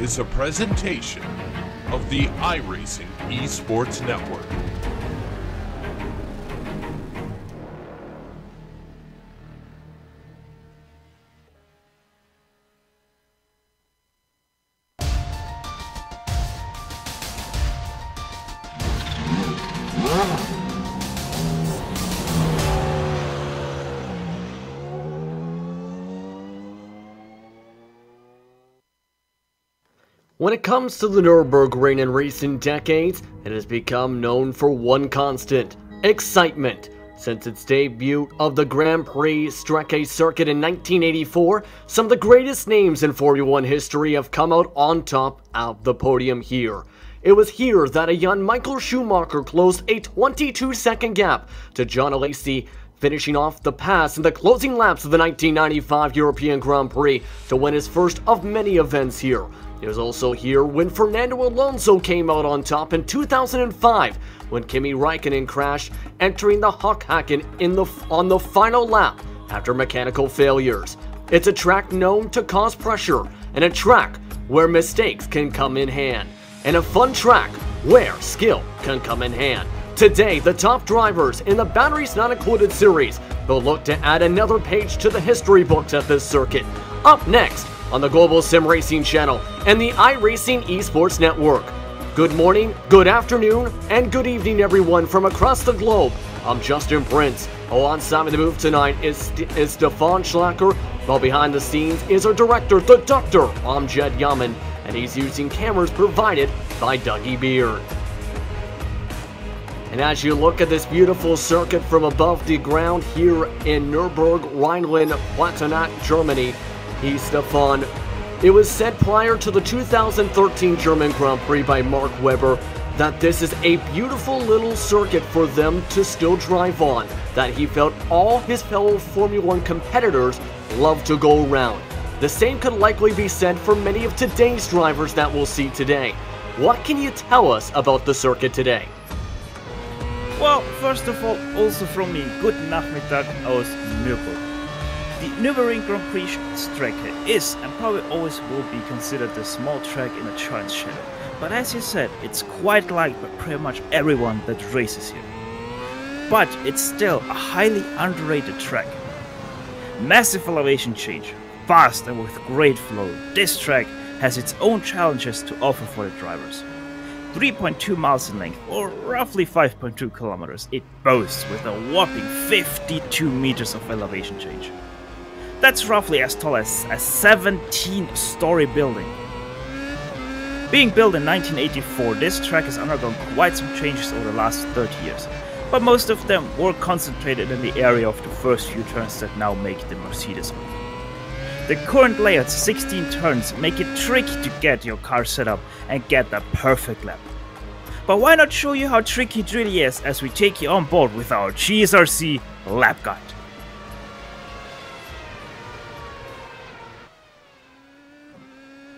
is a presentation of the iRacing Esports Network. When it comes to the Nurburgring in recent decades, it has become known for one constant: excitement. Since its debut of the Grand Prix Strecke circuit in 1984, some of the greatest names in Formula 1 history have come out on top of the podium here. It was here that a young Michael Schumacher closed a 22-second gap to John Alesi, finishing off the pass in the closing laps of the 1995 European Grand Prix to win his first of many events here. It was also here when Fernando Alonso came out on top in 2005 when Kimi Räikkönen crashed, entering the Hockhaken on the final lap after mechanical failures. It's a track known to cause pressure, and a track where mistakes can come in hand, and a fun track where skill can come in hand. Today, the top drivers in the Batteries Not Included series will look to add another page to the history books at this circuit. Up next on the Global SimRacing Channel and the iRacing Esports Network. Good morning, good afternoon, and good evening everyone from across the globe. I'm Justin Prince. Alongside me the move tonight is Stefan Schlacker, while behind the scenes is our director, the Doctor, Amjad Yaman, and he's using cameras provided by Dougie Beard. And as you look at this beautiful circuit from above the ground here in Nurburgring, Rhineland-Palatinate, Germany, Stefan, it was said prior to the 2013 German Grand Prix by Mark Webber that this is a beautiful little circuit for them to still drive on, that he felt all his fellow Formula 1 competitors love to go around. The same could likely be said for many of today's drivers that we'll see today. What can you tell us about the circuit today? Well, first of all, also from me, good Nachmittag aus Nürburgring. The Nürburgring Grand Prix Strecke is and probably always will be considered a small track in a giant's shadow, but as you said, it's quite liked by pretty much everyone that races here. But it's still a highly underrated track. Massive elevation change, fast and with great flow, this track has its own challenges to offer for the drivers. 3.2 miles in length, or roughly 5.2 kilometers, it boasts with a whopping 52 meters of elevation change. That's roughly as tall as a 17-story building. Being built in 1984, this track has undergone quite some changes over the last 30 years, but most of them were concentrated in the area of the first few turns that now make the Mercedes off. The current layout's 16 turns make it tricky to get your car set up and get that perfect lap. But why not show you how tricky it really is as we take you on board with our GSRC lap guide.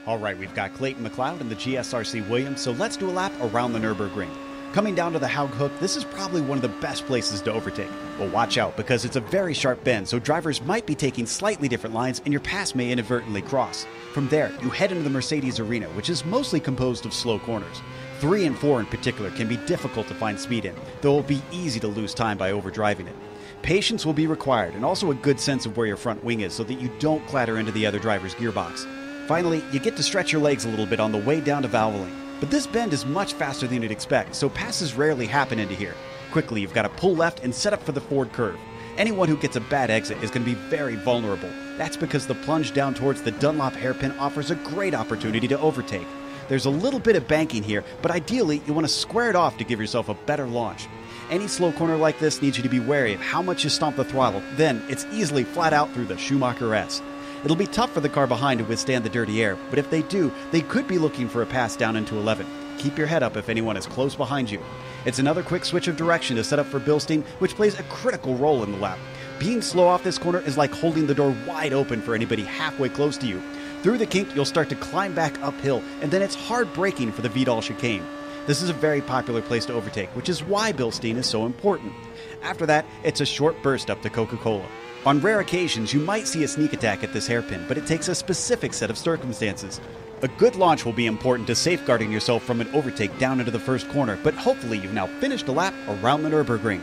Alright, we've got Clayton McLeod and the GSRC Williams, so let's do a lap around the Nürburgring. Coming down to the Haughook, this is probably one of the best places to overtake. But watch out, because it's a very sharp bend, so drivers might be taking slightly different lines and your pass may inadvertently cross. From there, you head into the Mercedes arena, which is mostly composed of slow corners. 3 and 4 in particular can be difficult to find speed in, though it will be easy to lose time by overdriving it. Patience will be required, and also a good sense of where your front wing is so that you don't clatter into the other driver's gearbox. Finally, you get to stretch your legs a little bit on the way down to Valvoline. But this bend is much faster than you'd expect, so passes rarely happen into here. Quickly, you've got to pull left and set up for the Ford curve. Anyone who gets a bad exit is going to be very vulnerable. That's because the plunge down towards the Dunlop hairpin offers a great opportunity to overtake. There's a little bit of banking here, but ideally you want to square it off to give yourself a better launch. Any slow corner like this needs you to be wary of how much you stomp the throttle, then it's easily flat out through the Schumacher S. It'll be tough for the car behind to withstand the dirty air, but if they do, they could be looking for a pass down into 11. Keep your head up if anyone is close behind you. It's another quick switch of direction to set up for Bilstein, which plays a critical role in the lap. Being slow off this corner is like holding the door wide open for anybody halfway close to you. Through the kink, you'll start to climb back uphill, and then it's hard braking for the Vidal chicane. This is a very popular place to overtake, which is why Bilstein is so important. After that, it's a short burst up to Coca-Cola. On rare occasions, you might see a sneak attack at this hairpin, but it takes a specific set of circumstances. A good launch will be important to safeguarding yourself from an overtake down into the first corner, but hopefully you've now finished a lap around the Nurburgring.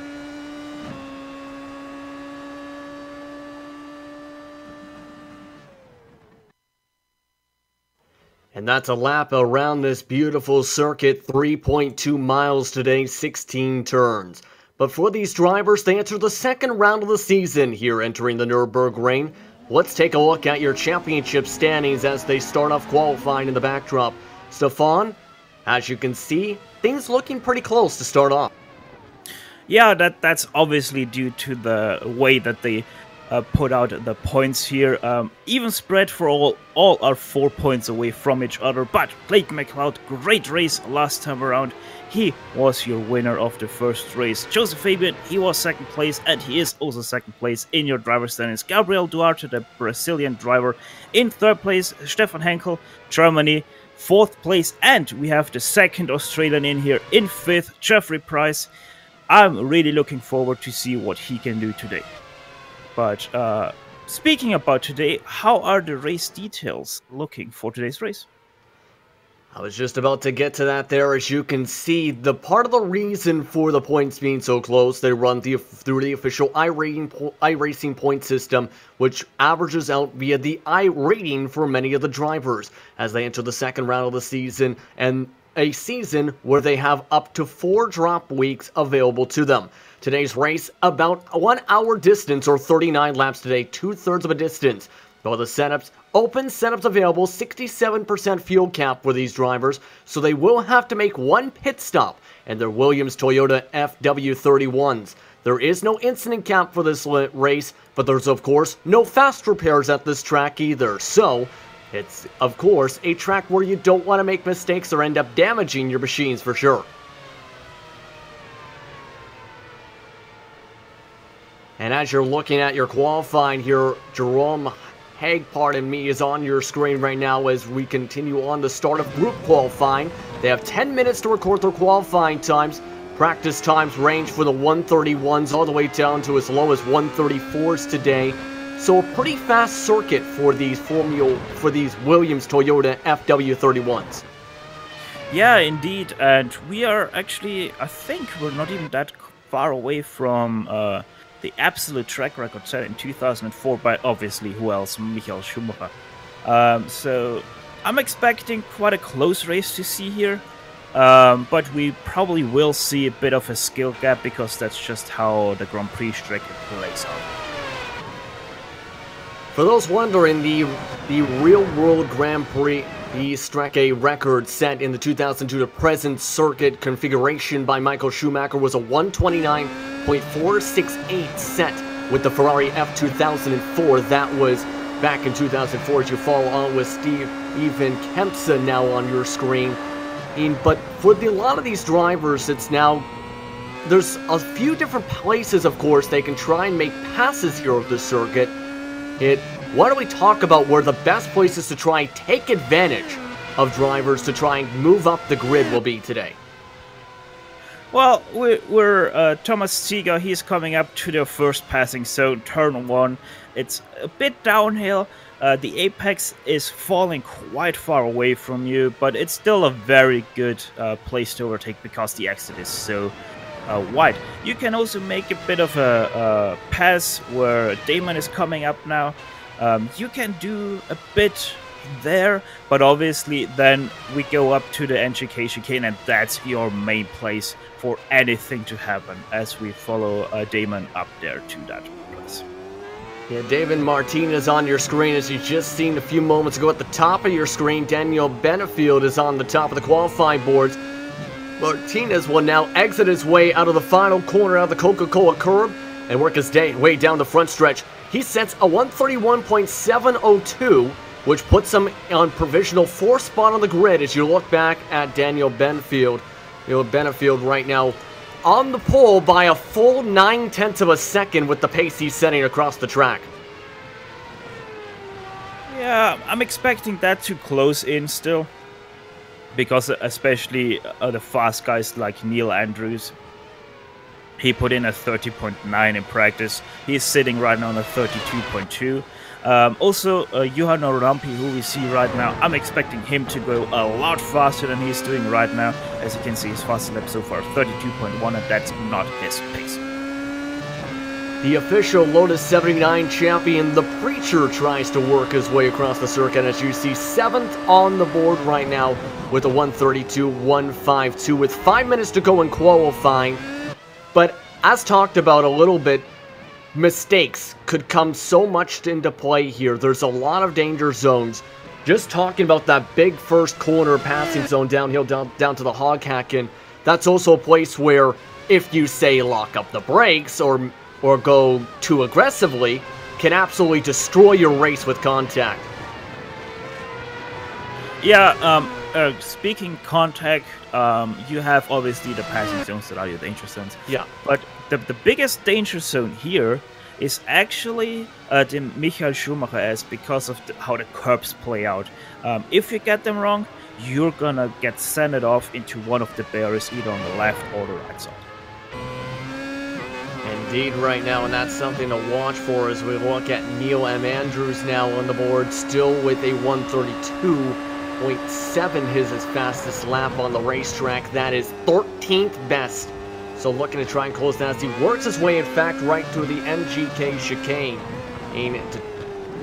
And that's a lap around this beautiful circuit, 3.2 miles today, 16 turns. But for these drivers, they enter the second round of the season here entering the Nürburgring. Let's take a look at your championship standings as they start off qualifying in the backdrop. Stefan, as you can see, things looking pretty close to start off. Yeah, that's obviously due to the way that they put out the points here. Even spread for all are 4 points away from each other. But Blake McLeod, great race last time around. He was your winner of the first race. Joseph Fabian, he was second place, and he is also second place in your driver's standings. Gabriel Duarte, the Brazilian driver, in third place. Stefan Henkel, Germany, fourth place. And we have the second Australian in here in fifth, Jeffrey Price. I'm really looking forward to see what he can do today. But speaking about today, how are the race details looking for today's race? I was just about to get to that there. As you can see, the part of the reason for the points being so close, they run through the official iRacing point system, which averages out via the iRating for many of the drivers as they enter the second round of the season, and a season where they have up to 4 drop weeks available to them. Today's race, about 1 hour distance or 39 laps today, 2/3 of a distance. All the setups, open setups available, 67% fuel cap for these drivers, so they will have to make 1 pit stop in their Williams Toyota FW31s. There is no incident cap for this race, but there's of course no fast repairs at this track either, so it's of course a track where you don't want to make mistakes or end up damaging your machines for sure. And as you're looking at your qualifying here, Jerome Haig, pardon me, is on your screen right now as we continue on the start of group qualifying. They have 10 minutes to record their qualifying times. Practice times range for the 131s all the way down to as low as 134s today. So a pretty fast circuit for these Williams Toyota FW31s. Yeah, indeed, and we are actually, I think we're not even that far away from the absolute track record set in 2004 by, obviously, who else? Michael Schumacher. So I'm expecting quite a close race to see here, but we probably will see a bit of a skill gap because that's just how the Grand Prix track plays out. For those wondering, the real-world Grand Prix Strecke record set in the 2002 to present circuit configuration by Michael Schumacher was a 129.468 set with the Ferrari F2004. That was back in 2004 as you follow on with Steven Kempsa now on your screen. But for a lot of these drivers, it's now, there's a few different places, of course, they can try and make passes here of the circuit. Why don't we talk about where the best places to try and take advantage of drivers to try and move up the grid will be today? Well, we're Thomas Ziegler, he's coming up to the first passing zone, turn 1. It's a bit downhill. The apex is falling quite far away from you, but it's still a very good place to overtake because the exit is so wide. You can also make a bit of a pass where Damon is coming up now. You can do a bit there, but obviously then we go up to the NGK chicane, and that's your main place for anything to happen as we follow Damon up there to that place. Yeah, David Martinez on your screen, as you just seen a few moments ago at the top of your screen. Daniel Benefield is on the top of the qualifying boards. Martinez will now exit his way out of the final corner out of the Coca-Cola curb and work his way down the front stretch. He sets a 131.702, which puts him on provisional 4th spot on the grid as you look back at Daniel Benefield. Benefield right now on the pole by a full 9/10 of a second with the pace he's setting across the track. Yeah, I'm expecting that to close in still, because especially the fast guys like Neil Andrews, he put in a 30.9 in practice. He's sitting right now on a 32.2. Also, Johan Rampi, who we see right now, I'm expecting him to go a lot faster than he's doing right now. As you can see, his fastest lap so far, 32.1, and that's not his pace. The official Lotus 79 champion, the Preacher, tries to work his way across the circuit, as you see 7th on the board right now with a 1:32.152 with 5 minutes to go in qualifying. But as talked about a little bit, mistakes could come so much into play here. There's a lot of danger zones. Just talking about that big first corner passing zone downhill down to the hog hacken, that's also a place where if you say lock up the brakes or go too aggressively, can absolutely destroy your race with contact. Yeah, speaking contact, you have obviously the passing zones that are your danger zones. Yeah. But the biggest danger zone here is actually the Michael Schumacher S because of how the curbs play out. If you get them wrong, you're gonna get sent off into one of the barriers, either on the left or the right side. Indeed, right now, and that's something to watch for as we look at Neil M. Andrews now on the board, still with a 1:32.7, his fastest lap on the racetrack. That is 13th best. So looking to try and close that as he works his way, in fact, right through the MGK chicane.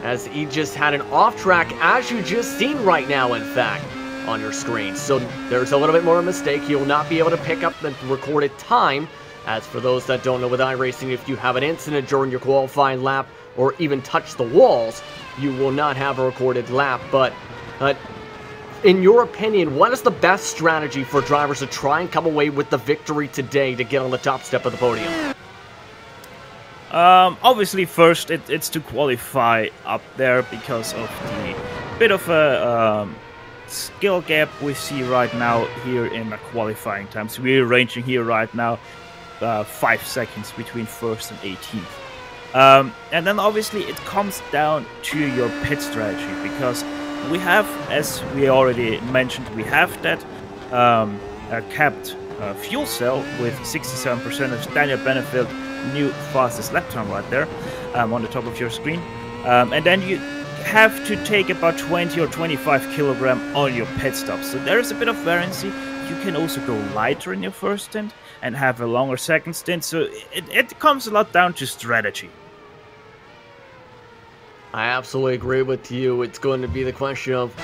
As he just had an off track, as you just seen right now, in fact, on your screen. So there's a little bit more of a mistake. You'll not be able to pick up the recorded time. As for those that don't know with iRacing, if you have an incident during your qualifying lap or even touch the walls, you will not have a recorded lap. But in your opinion, what is the best strategy for drivers to try and come away with the victory today to get on the top step of the podium? Obviously, first, it's to qualify up there because of the bit of a skill gap we see right now here in the qualifying times. We're ranging here right now 5 seconds between 1st and 18th. And then obviously it comes down to your pit strategy, because we have, as we already mentioned, we have that capped fuel cell with 67% of Daniel Benefield new fastest lap time right there on the top of your screen. And then you have to take about 20 or 25 kilogram on your pit stop. So there is a bit of variancy. You can also go lighter in your first stint and have a longer second stint. So it comes a lot down to strategy. I absolutely agree with you. It's going to be the question of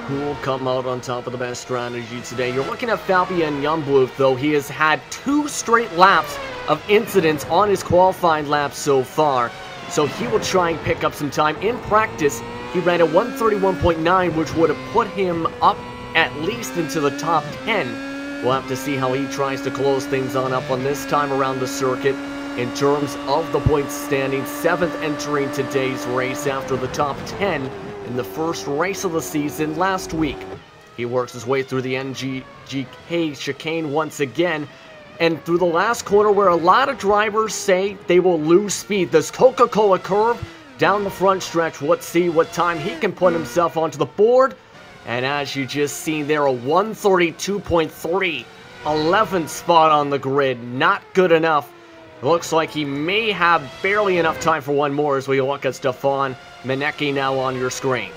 who will come out on top of the best strategy today. You're looking at Fabian Youngbluth, though. He has had 2 straight laps of incidents on his qualifying laps so far. So he will try and pick up some time. In practice, he ran a 1:31.9, which would have put him up at least into the top 10. We'll have to see how he tries to close things on up on this time around the circuit. In terms of the points standing, 7th entering today's race after the top 10 in the first race of the season last week. He works his way through the MGK chicane once again, and through the last corner where a lot of drivers say they will lose speed. This Coca-Cola curve down the front stretch. Let's see what time he can put himself onto the board. And as you just seen there, a 1:32.3, 11th spot on the grid. Not good enough. Looks like he may have barely enough time for one more as we look at Stefan Manecki now on your screen.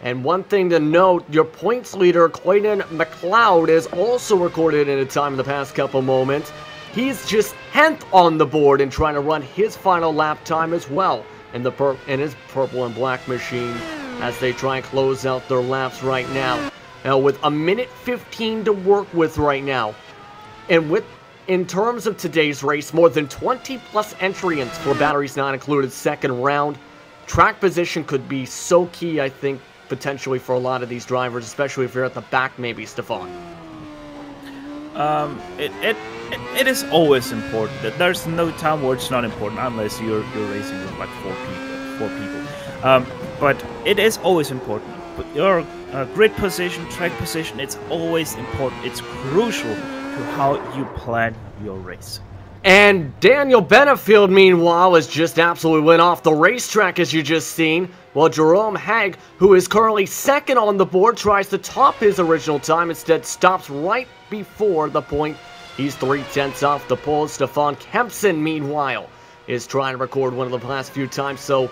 And one thing to note, your points leader, Clayton McLeod, is also recorded in a time in the past couple moments. He's just 10th on the board and trying to run his final lap time as well in his purple and black machine as they try and close out their laps right now. Now with a minute 15 to work with right now. And in terms of today's race, more than 20 plus entrants for batteries not included second round. Track position could be so key, I think, potentially for a lot of these drivers, especially if you're at the back maybe, Stefan. It is always important. There's no time where it's not important unless you're racing with like four people. But it is always important. But your grid position, track position, it's always important. It's crucial to how you plan your race. And Daniel Benefield, meanwhile, has just absolutely went off the racetrack, as you just seen, while Jerome Haig, who is currently second on the board, tries to top his original time, instead stops right before the point He's 3/10 off the pole. Stefan Kempson, meanwhile, is trying to record one of the past few times, so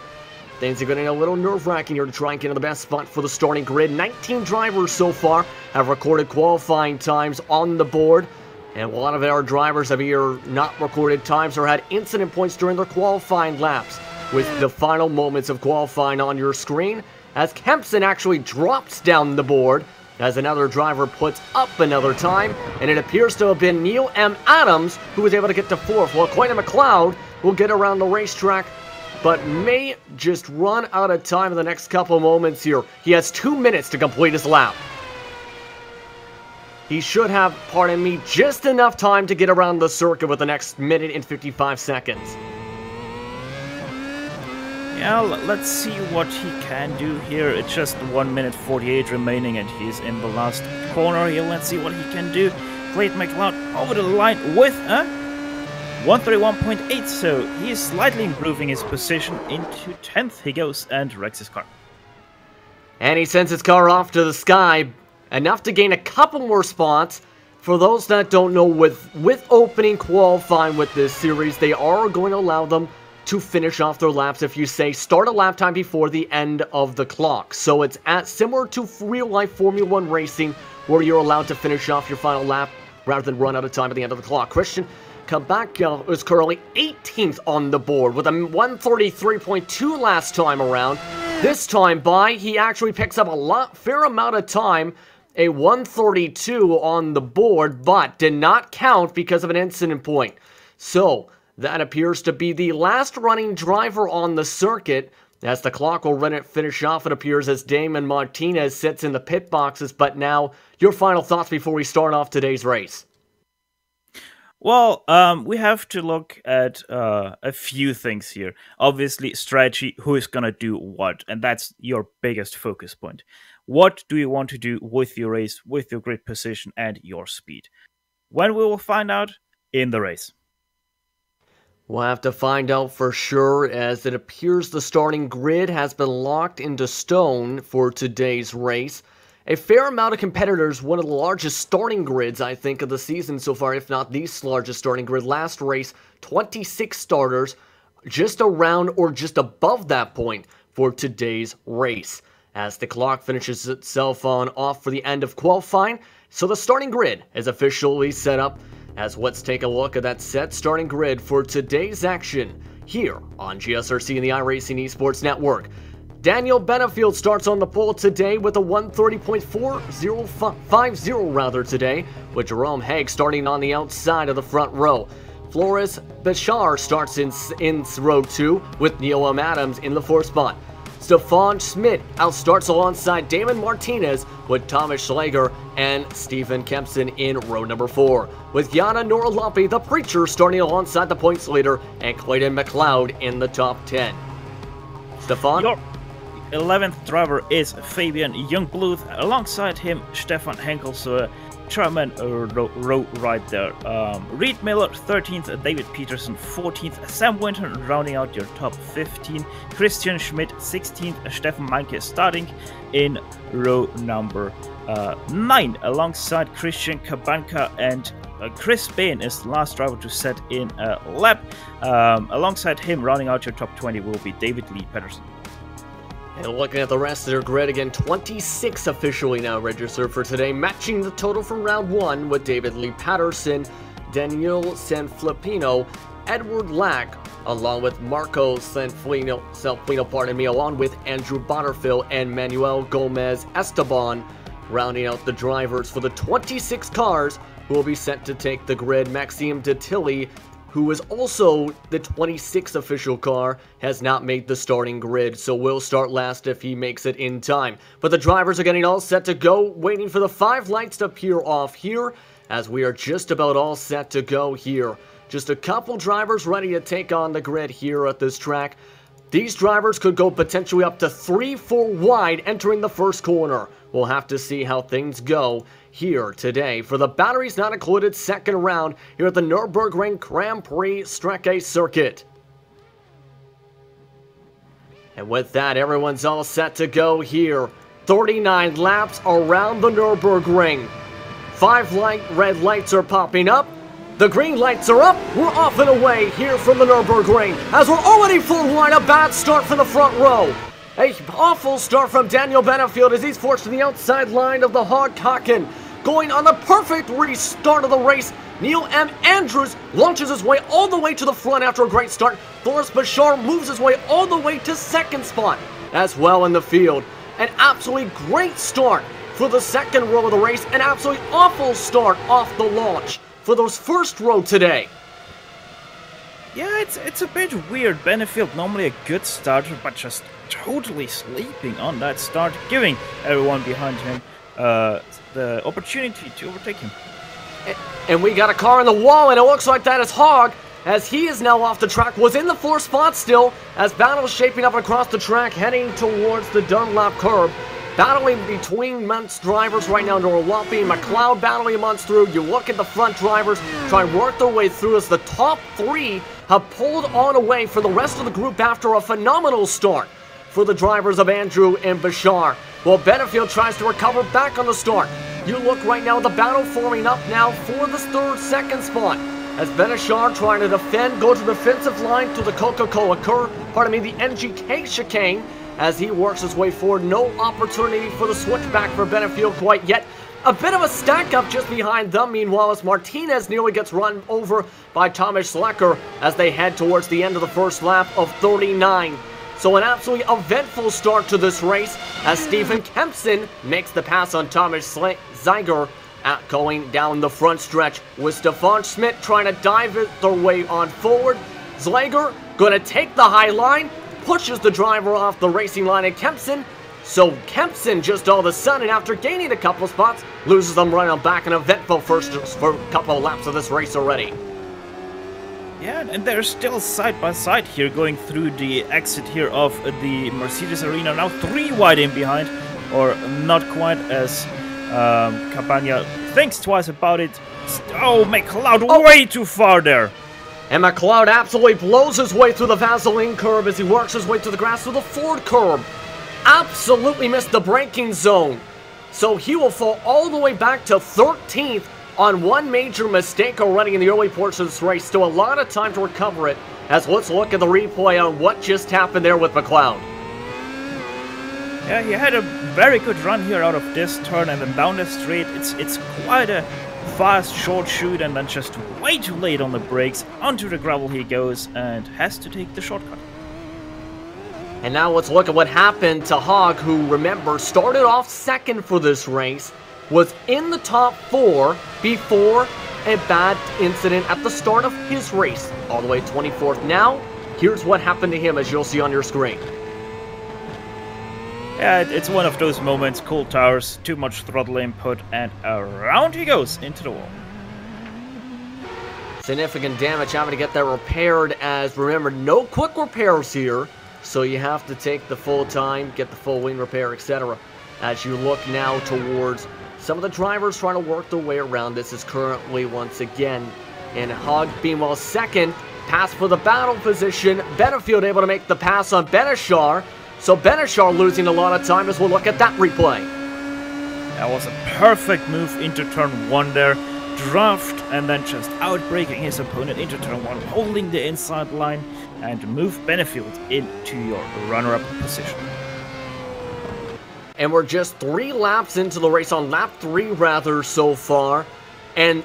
things are getting a little nerve-wracking here to try and get in the best spot for the starting grid. 19 drivers so far have recorded qualifying times on the board, and a lot of our drivers have either not recorded times or had incident points during their qualifying laps. With the final moments of qualifying on your screen, as Kempson actually drops down the board, as another driver puts up another time, and it appears to have been Neil M. Adams who was able to get to 4th, while Clayton McLeod will get around the racetrack, but may just run out of time in the next couple moments here. He has 2 minutes to complete his lap. He should have, pardon me, just enough time to get around the circuit with the next minute and 55 seconds. Yeah, let's see what he can do here. It's just 1 minute 48 remaining and he's in the last corner here. Let's see what he can do. Clayton McLeod over the line with a 131.8, so he is slightly improving his position. Into 10th he goes and wrecks his car. And he sends his car off to the sky, enough to gain a couple more spots. For those that don't know, with opening qualifying with this series, they are going to allow them to finish off their laps if you say start a lap time before the end of the clock. So it's similar to real-life Formula 1 racing, where you're allowed to finish off your final lap rather than run out of time at the end of the clock. Christian Kabaka is currently 18th on the board with a 133.2 last time around. This time by, he actually picks up a fair amount of time, a 132 on the board, but did not count because of an incident point. So that appears to be the last running driver on the circuit. As the clock will finish off, it appears, as Damon Martinez sits in the pit boxes. But now, your final thoughts before we start off today's race. Well, we have to look at a few things here. Obviously, strategy, who is going to do what, and that's your biggest focus point. What do you want to do with your race, with your grid position, and your speed? When we will find out? In the race. We'll have to find out for sure, as it appears the starting grid has been locked into stone for today's race. A fair amount of competitors, one of the largest starting grids, I think, of the season so far, if not the largest starting grid. Last race, 26 starters, just around or just above that point for today's race. As the clock finishes itself off for the end of qualifying, so the starting grid is officially set up. As let's take a look at that set starting grid for today's action here on GSRC and the iRacing Esports Network. Daniel Benefield starts on the pole today with a 130.4050 rather today, with Jerome Haig starting on the outside of the front row. Floris Bechar starts in row 2 with Neil M. Adams in the 4th spot. Stefan Schmidt outstarts alongside Damon Martinez with Thomas Schlager and Stephen Kempson in row number 4. With Yana Noralapi, the Preacher, starting alongside the points leader, and Clayton McLeod in the top 10. Stefan? Your 11th driver is Fabian Youngbluth. Alongside him, Stefan Henkel, so German row right there. Reed Miller, 13th. David Peterson, 14th. Sam Winton rounding out your top 15. Christian Schmidt, 16th. Stefan Meinke starting in row number 9. Alongside Christian Kabanka and Chris Bain is the last driver to set in a lap. Alongside him, rounding out your top 20 will be David Lee Patterson. And looking at the rest of their grid again, 26 officially now registered for today, matching the total from round 1 with David Lee Patterson, Daniel Sanfilippo, Edward Lack, along with Marco Sanfilippo, along with Andrew Butterfield and Manuel Gomez Esteban, rounding out the drivers for the 26 cars who will be set to take the grid. Maxime Detilly, who is also the 26th official car, has not made the starting grid, so will start last if he makes it in time. But the drivers are getting all set to go, waiting for the 5 lights to appear off here, as we are just about all set to go here. Just a couple drivers ready to take on the grid here at this track. These drivers could go potentially up to 3-4 wide entering the first corner. We'll have to see how things go here today for the batteries not included second round here at the Nurburgring Grand Prix Strecke circuit. And with that, everyone's all set to go here. 39 laps around the Nurburgring. 5 red lights are popping up. The green lights are up, we're off and away here from the Nurburgring, as we're already full wide. A bad start for the front row. A awful start from Daniel Benefield as he's forced to the outside line of the Hogkocken. Going on the perfect restart of the race, Neil M. Andrews launches his way all the way to the front after a great start. Forrest Bashar moves his way all the way to second spot as well in the field. An absolutely great start for the second row of the race. An absolutely awful start off the launch for those first row today. Yeah, it's a bit weird. Benefield, normally a good starter, but just totally sleeping on that start, giving everyone behind him the opportunity to overtake him. And we got a car in the wall, and it looks like that is Hogg, as he is now off the track. Was in the fourth spot still, as battle's shaping up across the track, heading towards the Dunlap curb. Battling between Muntz drivers right now, Norwapi and McLeod battling Muntz through. You look at the front drivers try and work their way through as the top three have pulled on away for the rest of the group after a phenomenal start for the drivers of Andrew and Bashar. While Benefield tries to recover back on the start. You look right now at the battle forming up now for the second spot. As Benashar trying to defend, go to the defensive line to the Coca-Cola curve, the NGK chicane, as he works his way forward. No opportunity for the switchback for Benefield quite yet. A bit of a stack up just behind them, meanwhile, as Martinez nearly gets run over by Thomas Schlecker as they head towards the end of the first lap of 39. So an absolutely eventful start to this race as Stephen Kempson makes the pass on Thomas Zeiger going down the front stretch, with Stefan Schmidt trying to dive their way on forward. Zeiger going to take the high line, pushes the driver off the racing line at Kempson. So Kempson just all of a sudden, after gaining a couple spots, loses them right on back. An eventful first for a couple of laps of this race already. Yeah, and they're still side by side here, going through the exit here of the Mercedes Arena. Now 3 wide in behind, or not quite, as Cabana thinks twice about it. Oh, McLeod way too far there. And McLeod absolutely blows his way through the Vaseline curb as he works his way through the grass through the Ford curb. Absolutely missed the braking zone. So he will fall all the way back to 13th on one major mistake already in the early portion of this race. Still a lot of time to recover it, as let's look at the replay on what just happened there with McLeod. Yeah, he had a very good run here out of this turn and then down the straight. It's quite a fast short shoot, and then just way too late on the brakes. Onto the gravel he goes and has to take the shortcut. And now let's look at what happened to Hogg, who, remember, started off second for this race, was in the top 4 before a bad incident at the start of his race, all the way 24th. Now, here's what happened to him, as you'll see on your screen. Yeah, it's one of those moments, cold towers, too much throttle input, and around he goes into the wall. Significant damage, having to get that repaired, as, remember, no quick repairs here, so you have to take the full time, get the full wing repair, etc. As you look now towards some of the drivers trying to work their way around this, is currently once again, and Hogg being well second, pass for the battle position. Benefield able to make the pass on Benashar, so Benashar losing a lot of time as we'll look at that replay. That was a perfect move into turn 1 there. Draft and then just outbraking his opponent into turn 1, holding the inside line, and move Benefield into your runner-up position. And we're just 3 laps into the race, on lap 3 rather so far, and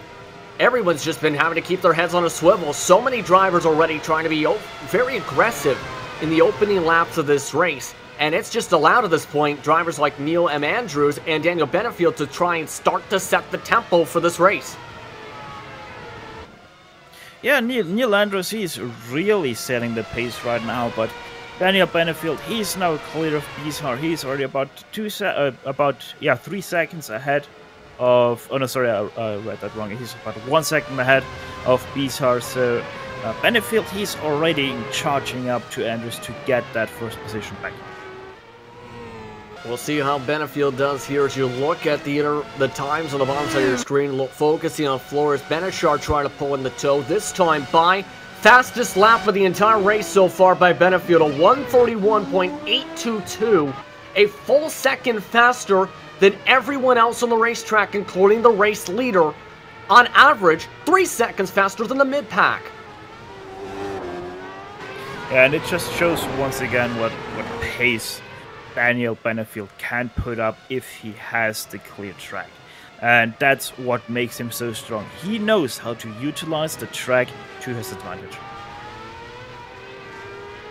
everyone's just been having to keep their heads on a swivel. So many drivers already trying to be very aggressive in the opening laps of this race, and it's just allowed at this point drivers like Neil M. Andrews and Daniel Benefield to try and start to set the tempo for this race. Yeah, Neil Andrews, he's really setting the pace right now, but Daniel Benefield, he's now clear of Bizhar. He's already about 3 seconds ahead of... Oh no, sorry, I read that wrong. He's about 1 second ahead of Bizhar, so Benefield, he's already charging up to Andrews to get that first position back. We'll see how Benefield does here as you look at the times on the bottom side of your screen, focusing on Flores. Benashar trying to pull in the toe, this time by fastest lap of the entire race so far by Benefield, a 1:31.822, a full second faster than everyone else on the racetrack, including the race leader, on average 3 seconds faster than the mid-pack. And it just shows once again what pace Daniel Benefield can put up if he has the clear track. And that's what makes him so strong. He knows how to utilize the track to his advantage.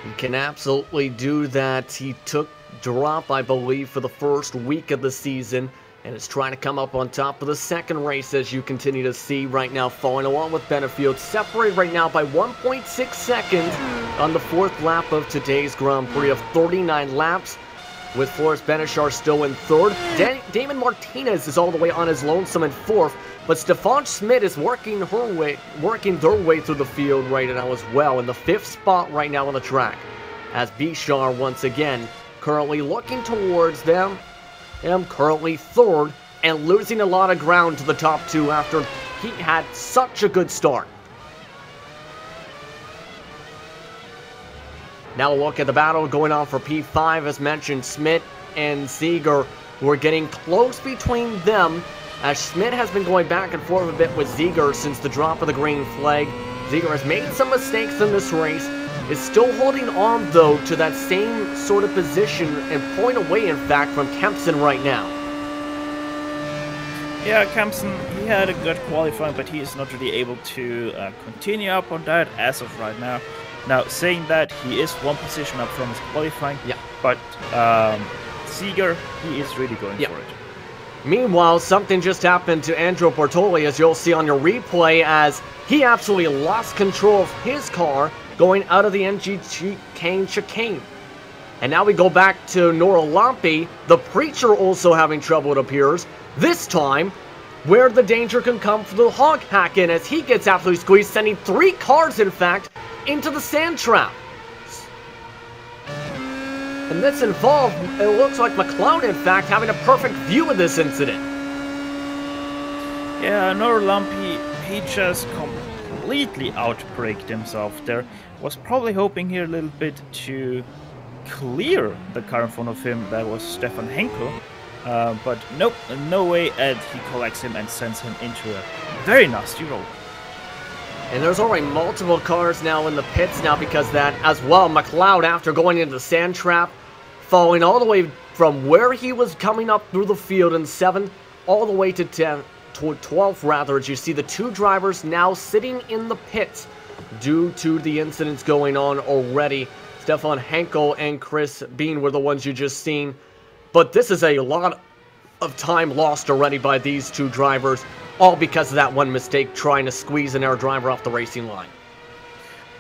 He can absolutely do that. He took drop, I believe, for the first week of the season, and is trying to come up on top of the second race, as you continue to see right now, following along with Benefield, separated right now by 1.6 seconds on the 4th lap of today's Grand Prix of 39 laps, with Flores Benishar still in 3rd. Damon Martinez is all the way on his lonesome in 4th, but Stefan Schmidt is working their way through the field right now as well, in the 5th spot right now on the track, as Bishar once again currently looking towards them. Currently 3rd and losing a lot of ground to the top 2 after he had such a good start. Now look at the battle going on for P5. As mentioned, Schmidt and Ziegler were getting close between them, as Schmidt has been going back and forth a bit with Ziegler since the drop of the green flag. Ziegler has made some mistakes in this race, is still holding on though to that same sort of position and point away in fact from Kempson right now. Yeah, Kempson, he had a good qualifying, but he is not really able to continue up on that as of right now. Now, saying that, he is 1 position up from his qualifying, yeah, but Ziegler, he is really going for it. Meanwhile, something just happened to Andrew Bortoli, as you'll see on your replay, as he absolutely lost control of his car going out of the MG chicane. And now we go back to Nora Lampe, the Preacher also having trouble, it appears. This time, where the danger can come from the Hog Hacken, as he gets absolutely squeezed, sending 3 cars, in fact, into the sand trap. And this involved, it looks like McLeod, in fact, having a perfect view of this incident. Yeah, Nora Lampe, he just completely outbraked himself there. Was probably hoping here a little bit to clear the car in front of him. That was Stefan Henkel. But nope, no way, and he collects him and sends him into a very nasty roll. And there's already multiple cars now in the pits now because of that as well. McLeod, after going into the sand trap, falling all the way from where he was coming up through the field in 7th, all the way to 12th rather, as you see the 2 drivers now sitting in the pits due to the incidents going on already. Stefan Henkel and Chris Bean were the ones you just seen. But this is a lot of time lost already by these 2 drivers, all because of that one mistake trying to squeeze an air driver off the racing line.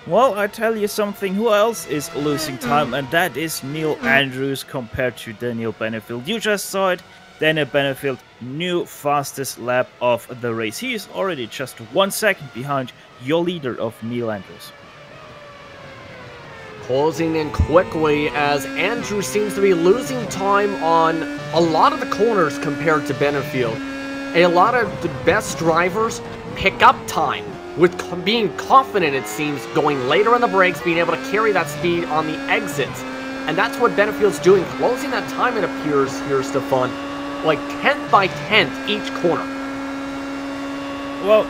Well, I tell you something, who else is losing time, and that is Neil Andrews compared to Daniel Benefield. You just saw it, Daniel Benefield, new fastest lap of the race. He is already just 1 second behind your leader of Neil Andrews. Closing in quickly as Andrews seems to be losing time on a lot of the corners compared to Benefield. And a lot of the best drivers pick up time with being confident, it seems, going later on the brakes, being able to carry that speed on the exits. And that's what Benefield's doing, closing that time, it appears here, Stefan, like 10th by 10th each corner. Well,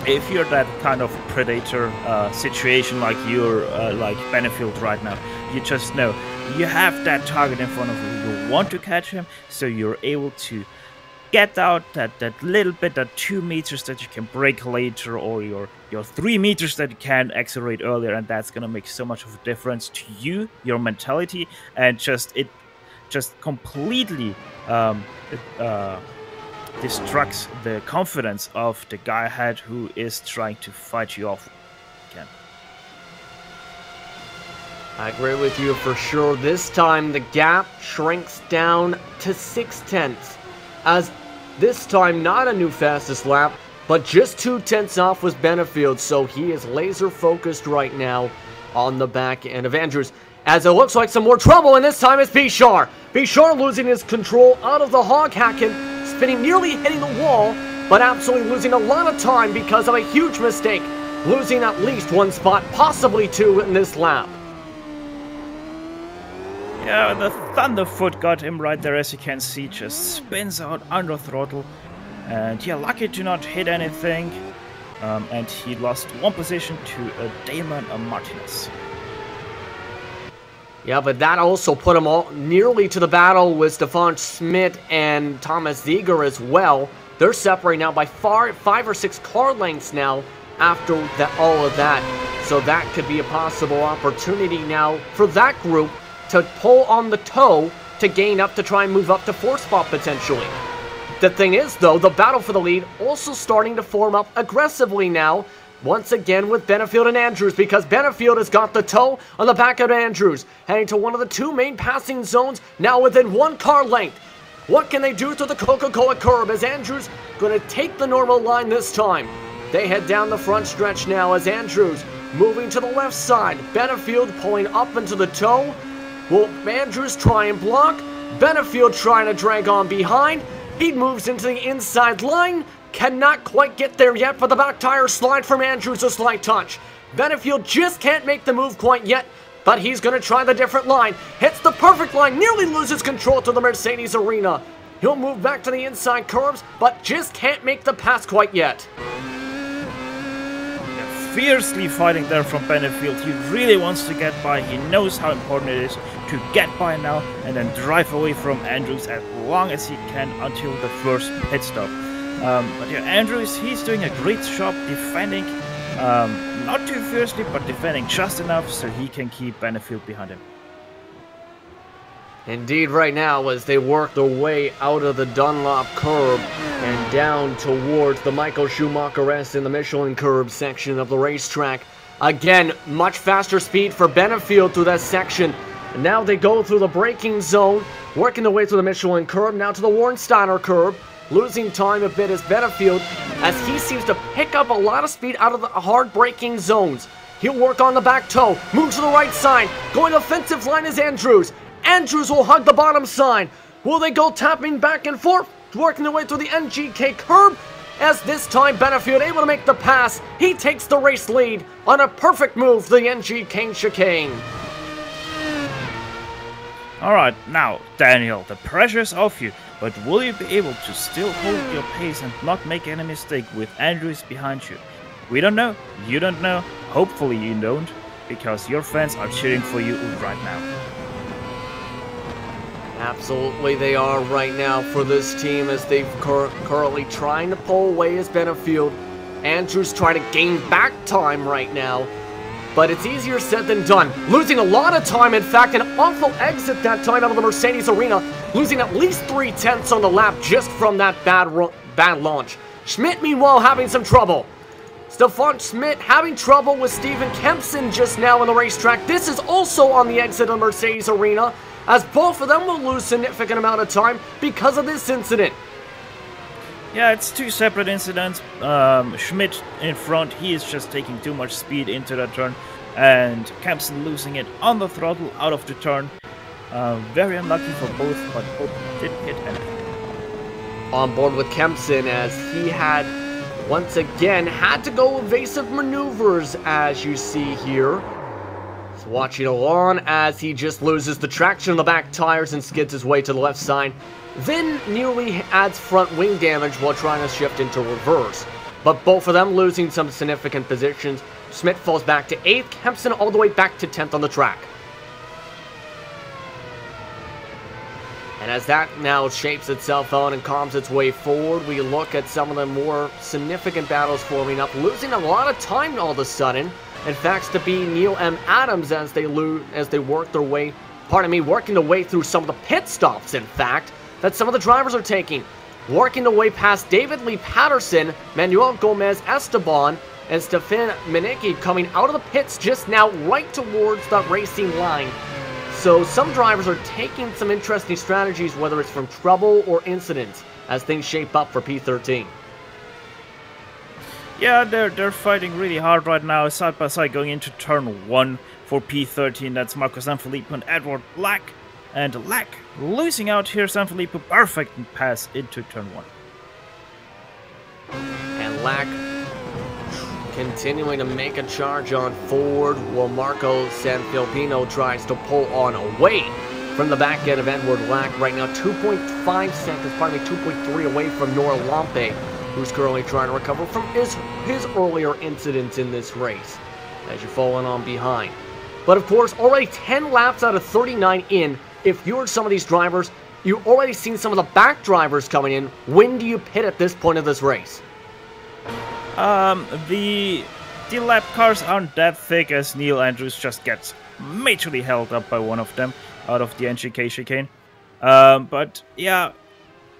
if you're that kind of predator situation like you're like Benefield right now, you just know you have that target in front of you. You want to catch him, so you're able to get out that little bit, that 2 meters that you can brake later, or your 3 meters that you can accelerate earlier, and that's gonna make so much of a difference to you, your mentality, and it just completely destructs the confidence of the guy ahead who is trying to fight you off again. I agree with you for sure. This time the gap shrinks down to 6/10, as this time not a new fastest lap, but just 2/10 off was Benefield, so he is laser focused right now on the back end of Andrews, as it looks like some more trouble, and this time it's Bishar. Bishar losing his control out of the hog hacken, spinning, nearly hitting the wall, but absolutely losing a lot of time because of a huge mistake, losing at least 1 spot, possibly 2 in this lap. Yeah, the Thunderfoot got him right there, as you can see, just spins out under throttle. And yeah, lucky to not hit anything. And he lost one position to Damon Martinez. Yeah, but that also put him all nearly to the battle with Stefan Schmidt and Thomas Ziegler as well. They're separated now by 5 or 6 car lengths now after all of that. So that could be a possible opportunity now for that group to pull on the toe to gain up to try and move up to 4th spot potentially. The thing is, though, the battle for the lead also starting to form up aggressively now. Once again with Benefield and Andrews, because Benefield has got the toe on the back of Andrews, heading to one of the 2 main passing zones, now within 1 car length. What can they do to the Coca-Cola curb as Andrews going to take the normal line this time? They head down the front stretch now as Andrews moving to the left side. Benefield pulling up into the toe. Will Andrews try and block? Benefield trying to drag on behind. He moves into the inside line. Cannot quite get there yet, but the back tire slide from Andrews, a slight touch. Benefield just can't make the move quite yet, but he's going to try the different line. Hits the perfect line, nearly loses control to the Mercedes arena. He'll move back to the inside curves, but just can't make the pass quite yet. Fiercely fighting there from Benefield. He really wants to get by. He knows how important it is to get by now and then drive away from Andrews as long as he can until the first pit stop. But yeah, Andrews, he's doing a great job defending, not too fiercely, but defending just enough so he can keep Benefield behind him. Indeed, right now, as they work their way out of the Dunlop curb and down towards the Michael Schumacher S in the Michelin curb section of the racetrack. Again, much faster speed for Benefield through that section. And now they go through the braking zone, working their way through the Michelin curb, now to the Warnsteiner curb. Losing time a bit as Benefield, as he seems to pick up a lot of speed out of the hard braking zones. He'll work on the back toe, moves to the right side, going offensive line is Andrews. Andrews will hug the bottom side. Will they go tapping back and forth, working their way through the NGK curb? As this time Benefield able to make the pass, he takes the race lead on a perfect move to the NGK chicane. Alright, now Daniel, the pressure's off you. But will you be able to still hold your pace and not make any mistake with Andrews behind you? We don't know. You don't know. Hopefully you don't, because your fans are cheering for you right now. Absolutely they are right now for this team as they've currently trying to pull away as Benefield. Andrews trying to gain back time right now. But it's easier said than done. Losing a lot of time, in fact, an awful exit that time out of the Mercedes arena. Losing at least 3/10 on the lap just from that bad launch. Schmidt, meanwhile, having some trouble. Stefan Schmidt having trouble with Steven Kempson just now on the racetrack. This is also on the exit of the Mercedes arena, as both of them will lose significant amount of time because of this incident. Yeah, it's 2 separate incidents. Schmidt in front, he is just taking too much speed into that turn. And Kempson losing it on the throttle out of the turn. Very unlucky for both, but both didn't hit anything. On board with Kempson as he had, once again, had to go evasive maneuvers as you see here. He's watching along as he just loses the traction on the back tires and skids his way to the left side. Then nearly adds front wing damage while trying to shift into reverse. But both of them losing some significant positions. Schmidt falls back to 8th, Kempson all the way back to 10th on the track. And as that now shapes itself out and calms its way forward, we look at some of the more significant battles forming up, losing a lot of time all of a sudden. In fact, to be Neil M. Adams as they work their way, working their way through some of the pit stops, in fact, that some of the drivers are taking. Working their way past David Lee Patterson, Manuel Gomez Esteban, and Stefan Minicki coming out of the pits just now right towards the racing line. So some drivers are taking some interesting strategies, whether it's from trouble or incidents, as things shape up for P13. Yeah, they're fighting really hard right now, side by side, going into turn 1 for P13. That's Marco Sanfilippo and Edward Lack. And Lack losing out here. Sanfilippo perfect pass into turn 1. And Lack continuing to make a charge on forward while Marco Sanfilippo tries to pull on away from the back end of Edward Lack right now. 2.5 seconds, pardon me, 2.3 away from Nora Lampe, who's currently trying to recover from his earlier incidents in this race, as you're falling on behind. But of course, already 10 laps out of 39 in. If you're some of these drivers, you've already seen some of the back drivers coming in. When do you pit at this point of this race? The lap cars aren't that thick, as Neil Andrews just gets majorly held up by one of them out of the NGK chicane. But yeah,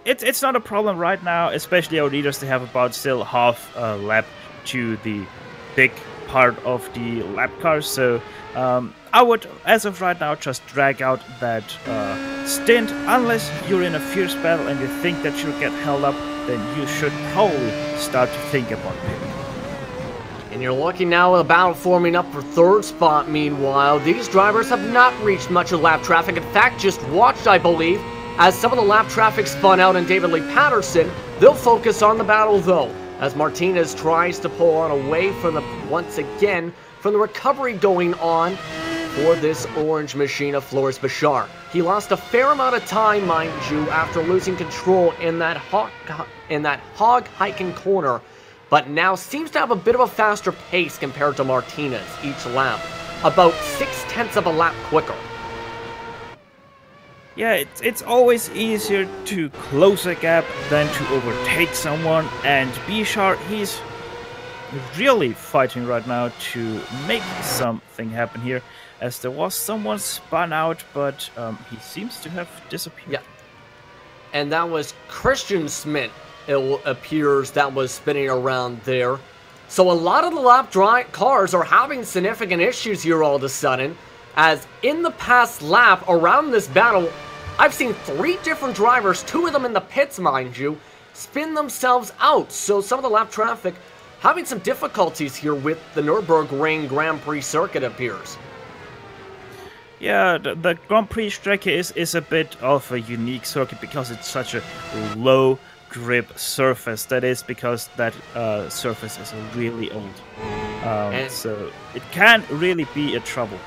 it's not a problem right now, especially our leaders. They have about still half a lap to the big part of the lap cars, so I would, as of right now, just drag out that stint. Unless you're in a fierce battle and you think that you'll get held up, then you should probably start to think about pitting. And you're looking now at the battle forming up for third spot. Meanwhile, these drivers have not reached much of lap traffic. In fact, just watched, I believe, as some of the lap traffic spun out in David Lee Patterson. They'll focus on the battle, though, as Martinez tries to pull on away from once again, from the recovery going on for this orange machine of Floris Bashar. He lost a fair amount of time, mind you, after losing control in that hog hiking corner, but now seems to have a bit of a faster pace compared to Martinez each lap, about 0.6 of a lap quicker. Yeah, it's always easier to close a gap than to overtake someone, and Bashar, he's really fighting right now to make something happen here, as there was someone spun out, but he seems to have disappeared. Yeah, and that was Christian Smith, it appears, that was spinning around there. So a lot of the lap cars are having significant issues here all of a sudden, as in the past lap around this battle, I've seen 3 different drivers, 2 of them in the pits, mind you, spin themselves out. So some of the lap traffic having some difficulties here with the Nurburgring Grand Prix circuit, appears. Yeah, the Grand Prix Strecke is a bit of a unique circuit because it's such a low grip surface. That is because that surface is really old. So it can really be a trouble.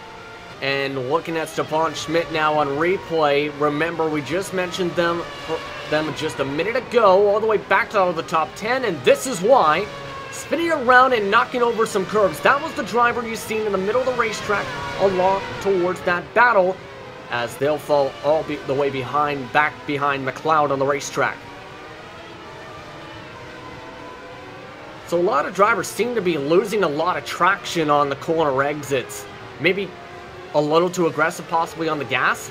And looking at Stefan Schmidt now on replay, remember we just mentioned them just a minute ago, all the way back out of the top 10, and this is why. Spinning around and knocking over some curbs. That was the driver you seen in the middle of the racetrack along towards that battle, as they'll fall all the way back behind McLeod on the racetrack. So a lot of drivers seem to be losing a lot of traction on the corner exits. Maybe a little too aggressive possibly on the gas?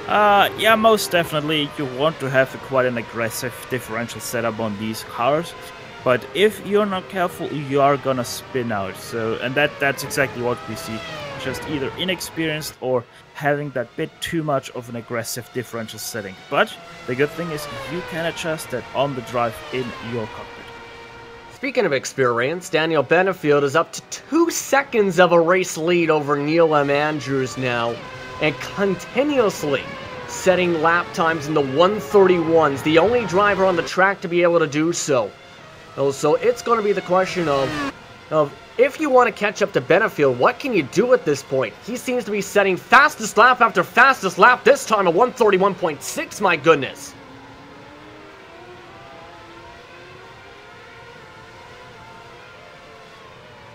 Yeah, most definitely. You want to have quite an aggressive differential setup on these cars. But if you're not careful, you are gonna spin out. So, and that's exactly what we see. Just either inexperienced or having that bit too much of an aggressive differential setting. But the good thing is you can adjust that on the drive in your cockpit. Speaking of experience, Daniel Benefield is up to 2 seconds of a race lead over Neil M. Andrews now, and continuously setting lap times in the 131s, the only driver on the track to be able to do so. So it's going to be the question of if you want to catch up to Benefield, what can you do at this point? He seems to be setting fastest lap after fastest lap, this time a 131.6, my goodness.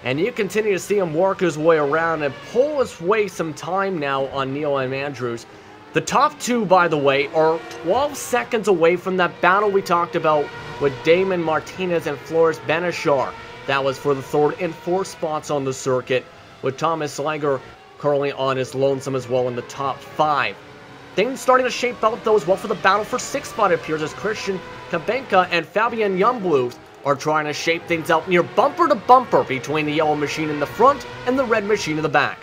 And you continue to see him work his way around and pull his way some time now on Neil M. Andrews. The top 2, by the way, are 12 seconds away from that battle we talked about with Damon Martinez and Floris Bashar. That was for the 3rd and 4th spots on the circuit, with Thomas Liger currently on his lonesome as well in the top 5. Things starting to shape up though as well for the battle for 6th spot, it appears, as Christian Kabenka and Fabian Youngbluth are trying to shape things out near bumper to bumper between the yellow machine in the front and the red machine in the back.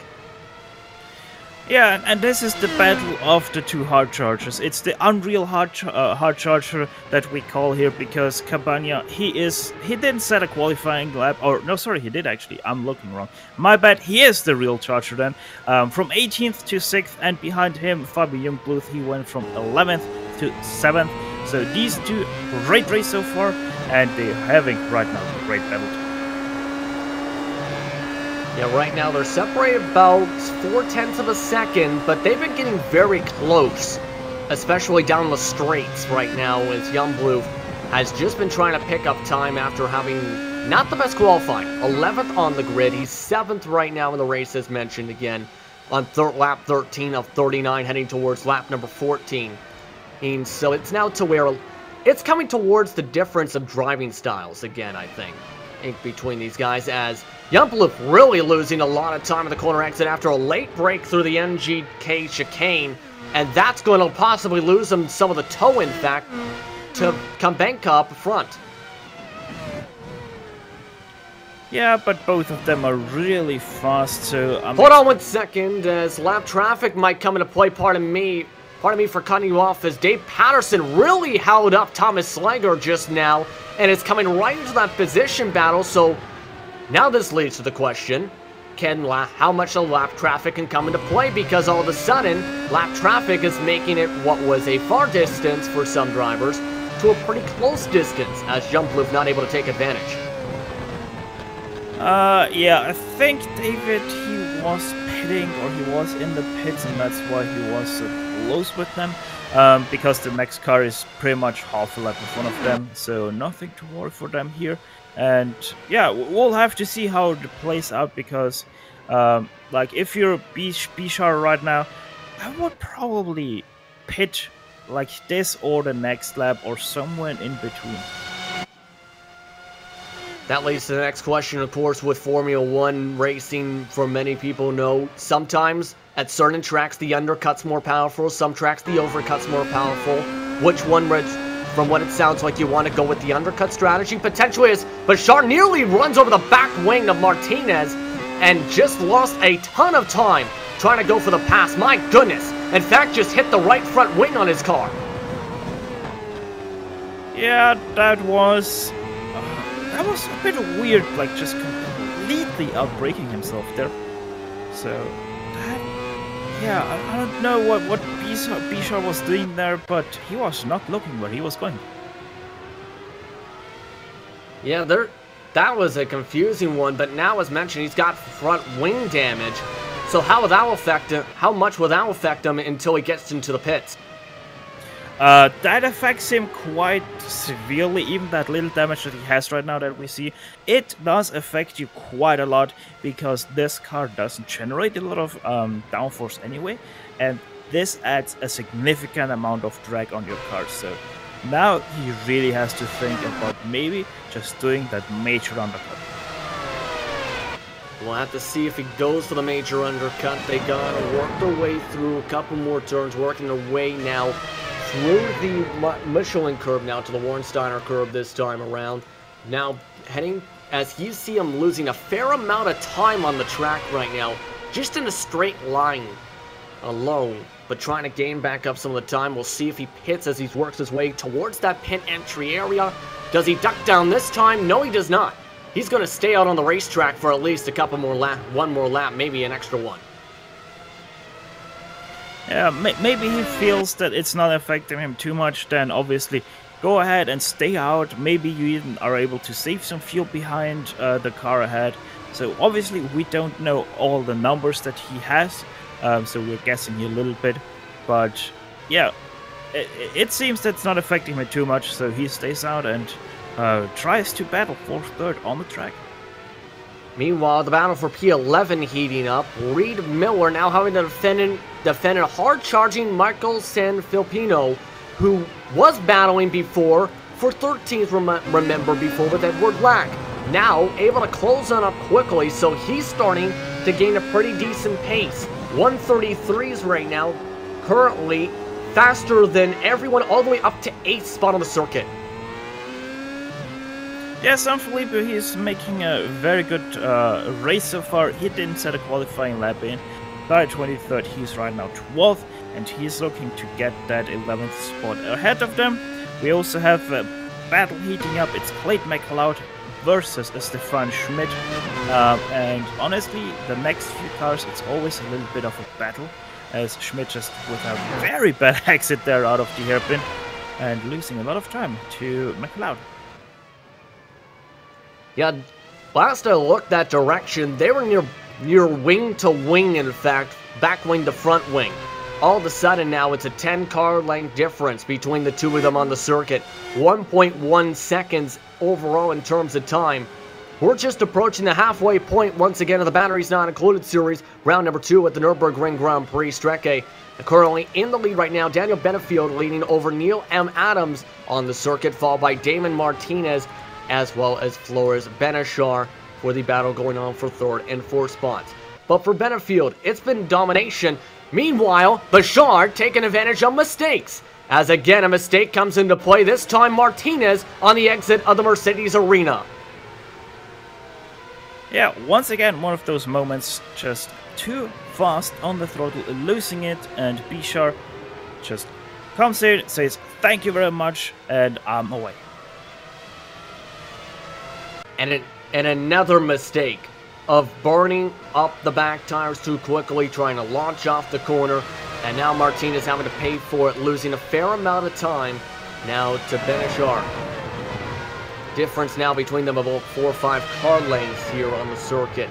Yeah, and this is the battle of the 2 hard chargers. It's the unreal hard charger that we call here, because Cabana, he didn't set a qualifying lap, or no, sorry, he did actually. I'm looking wrong. My bad. He is the real charger then. From 18th to 6th, and behind him, Fabian Youngbluth, he went from 11th to 7th. So these 2, great race so far, and they're having right now a great battle. Yeah, right now they're separated about 0.4 of a second, but they've been getting very close, especially down the straights right now, as Youngblood has just been trying to pick up time after having not the best qualifying. 11th on the grid. He's 7th right now in the race, as mentioned again, on lap 13 of 39, heading towards lap number 14. And so it's now to where it's coming towards the difference of driving styles again, I think, between these guys, as Youngblood really losing a lot of time at the corner exit after a late break through the NGK chicane, and that's going to possibly lose him some of the toe, in fact, to Kambenka up front. Yeah, but both of them are really fast, so hold on 1 second, as lap traffic might come into play. Pardon me for cutting you off, as Dave Patterson really held up Thomas Slager just now, and is coming right into that position battle. So now this leads to the question, how much of lap traffic can come into play, because all of a sudden lap traffic is making it what was a far distance for some drivers to a pretty close distance, as Youngblood not able to take advantage. Yeah, I think David, he was pitting, or he was in the pits, and that's why he was so close with them, because the next car is pretty much half a lap in front of them, so nothing to worry for them here. And yeah, we'll have to see how it plays out, because like if you're Bishar right now, I would probably pit like this or the next lap or somewhere in between. That leads to the next question, of course, with Formula 1 racing. For many people know, sometimes at certain tracks the undercut's more powerful, some tracks the overcut's more powerful. Which one, from what it sounds like, you want to go with the undercut strategy? Potentially, as Bashar nearly runs over the back wing of Martinez and just lost a ton of time trying to go for the pass. My goodness. In fact, just hit the right front wing on his car. Yeah, that was a bit weird, like just completely outbraking himself there. So, yeah, I don't know what Bishar was doing there, but he was not looking where he was going. Yeah, that was a confusing one, but now, as mentioned, he's got front wing damage. So how much will that affect him until he gets into the pits? That affects him quite severely. Even that little damage that he has right now that we see, it does affect you quite a lot, because this car doesn't generate a lot of downforce anyway, and this adds a significant amount of drag on your car. So now he really has to think about maybe just doing that major undercut. We'll have to see if he goes for the major undercut. They gotta work their way through a couple more turns, working their way now through the Michelin curve now to the Warnsteiner curve this time around. Now heading, as you see him losing a fair amount of time on the track right now, just in a straight line alone, but trying to gain back up some of the time. We'll see if he pits as he works his way towards that pit entry area. Does he duck down this time? No, he does not. He's going to stay out on the racetrack for at least a couple more one more lap, maybe an extra one. Yeah, maybe he feels that it's not affecting him too much, then obviously go ahead and stay out. Maybe you even are able to save some fuel behind the car ahead. So obviously we don't know all the numbers that he has, so we're guessing a little bit. But yeah, it seems that's not affecting him too much, so he stays out and tries to battle for third on the track. Meanwhile, the battle for P11 heating up. Reed Miller now having to defend a hard-charging Michael Sanfilippo, who was battling before for 13th, remember, before with Edward Black. Now able to close on up quickly, so he's starting to gain a pretty decent pace. 133s right now, currently faster than everyone all the way up to 8th spot on the circuit. Yeah, Sanfilippo, he's making a very good race so far. He didn't set a qualifying lap in. Started 23rd, he's right now 12th, and he's looking to get that 11th spot ahead of them. We also have a battle heating up. It's Clayton McLeod versus Stefan Schmidt. And honestly, the next few cars, it's always a little bit of a battle, as Schmidt just with a very bad exit there out of the hairpin and losing a lot of time to McLeod. Yeah, last I looked that direction, they were near near wing to wing, in fact, back wing to front wing. All of a sudden now it's a 10-car length difference between the two of them on the circuit. 1.1 seconds overall in terms of time. We're just approaching the halfway point once again of the Batteries Not Included series, round number 2 at the Nurburgring Grand Prix Strecke. Currently in the lead right now, Daniel Benefield leading over Neil M. Adams on the circuit, followed by Damon Martinez as well as Flores Benachar for the battle going on for 3rd and 4th spots. But for Benefield, it's been domination. Meanwhile, Bashar taking advantage of mistakes, as again a mistake comes into play, this time Martinez on the exit of the Mercedes Arena. Yeah, once again, one of those moments, just too fast on the throttle, losing it, and Bashar just comes in, says thank you very much, and I'm away. And another mistake of burning up the back tires too quickly, trying to launch off the corner, and now Martinez having to pay for it, losing a fair amount of time now to Benachar. Difference now between them about 4 or 5 car lengths here on the circuit.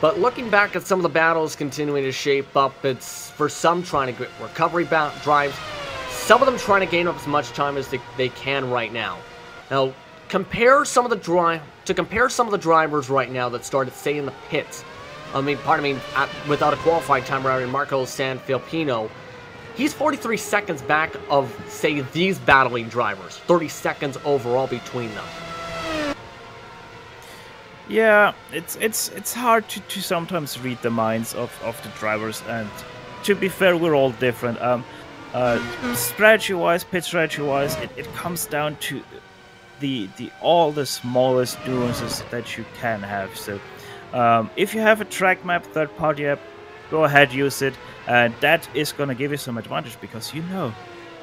But looking back at some of the battles continuing to shape up, it's for some trying to get recovery drives, some of them trying to gain up as much time as they can right now. Now, compare some of the drivers right now that started, say, in the pits. Without a qualified time around, Marco Sanfilippo. He's 43 seconds back of, say, these battling drivers. 30 seconds overall between them. Yeah, it's hard to sometimes read the minds of the drivers, and to be fair, we're all different. Strategy-wise, pit strategy-wise, it comes down to all the smallest nuances that you can have. So, if you have a track map, third-party app, go ahead, use it. And that is going to give you some advantage, because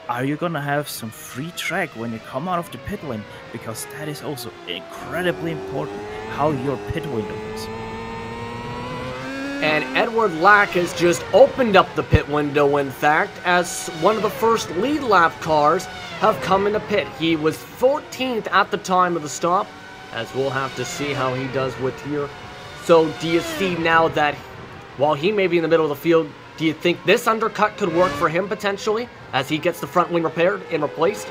are you going to have some free track when you come out of the pit lane? Because that is also incredibly important, how your pit window is. And Edward Lack has just opened up the pit window, in fact, as one of the first lead lap cars have come into pit. He was 14th at the time of the stop, as we'll have to see how he does with here. So do you see now that while he may be in the middle of the field, do you think this undercut could work for him potentially, as he gets the front wing repaired and replaced?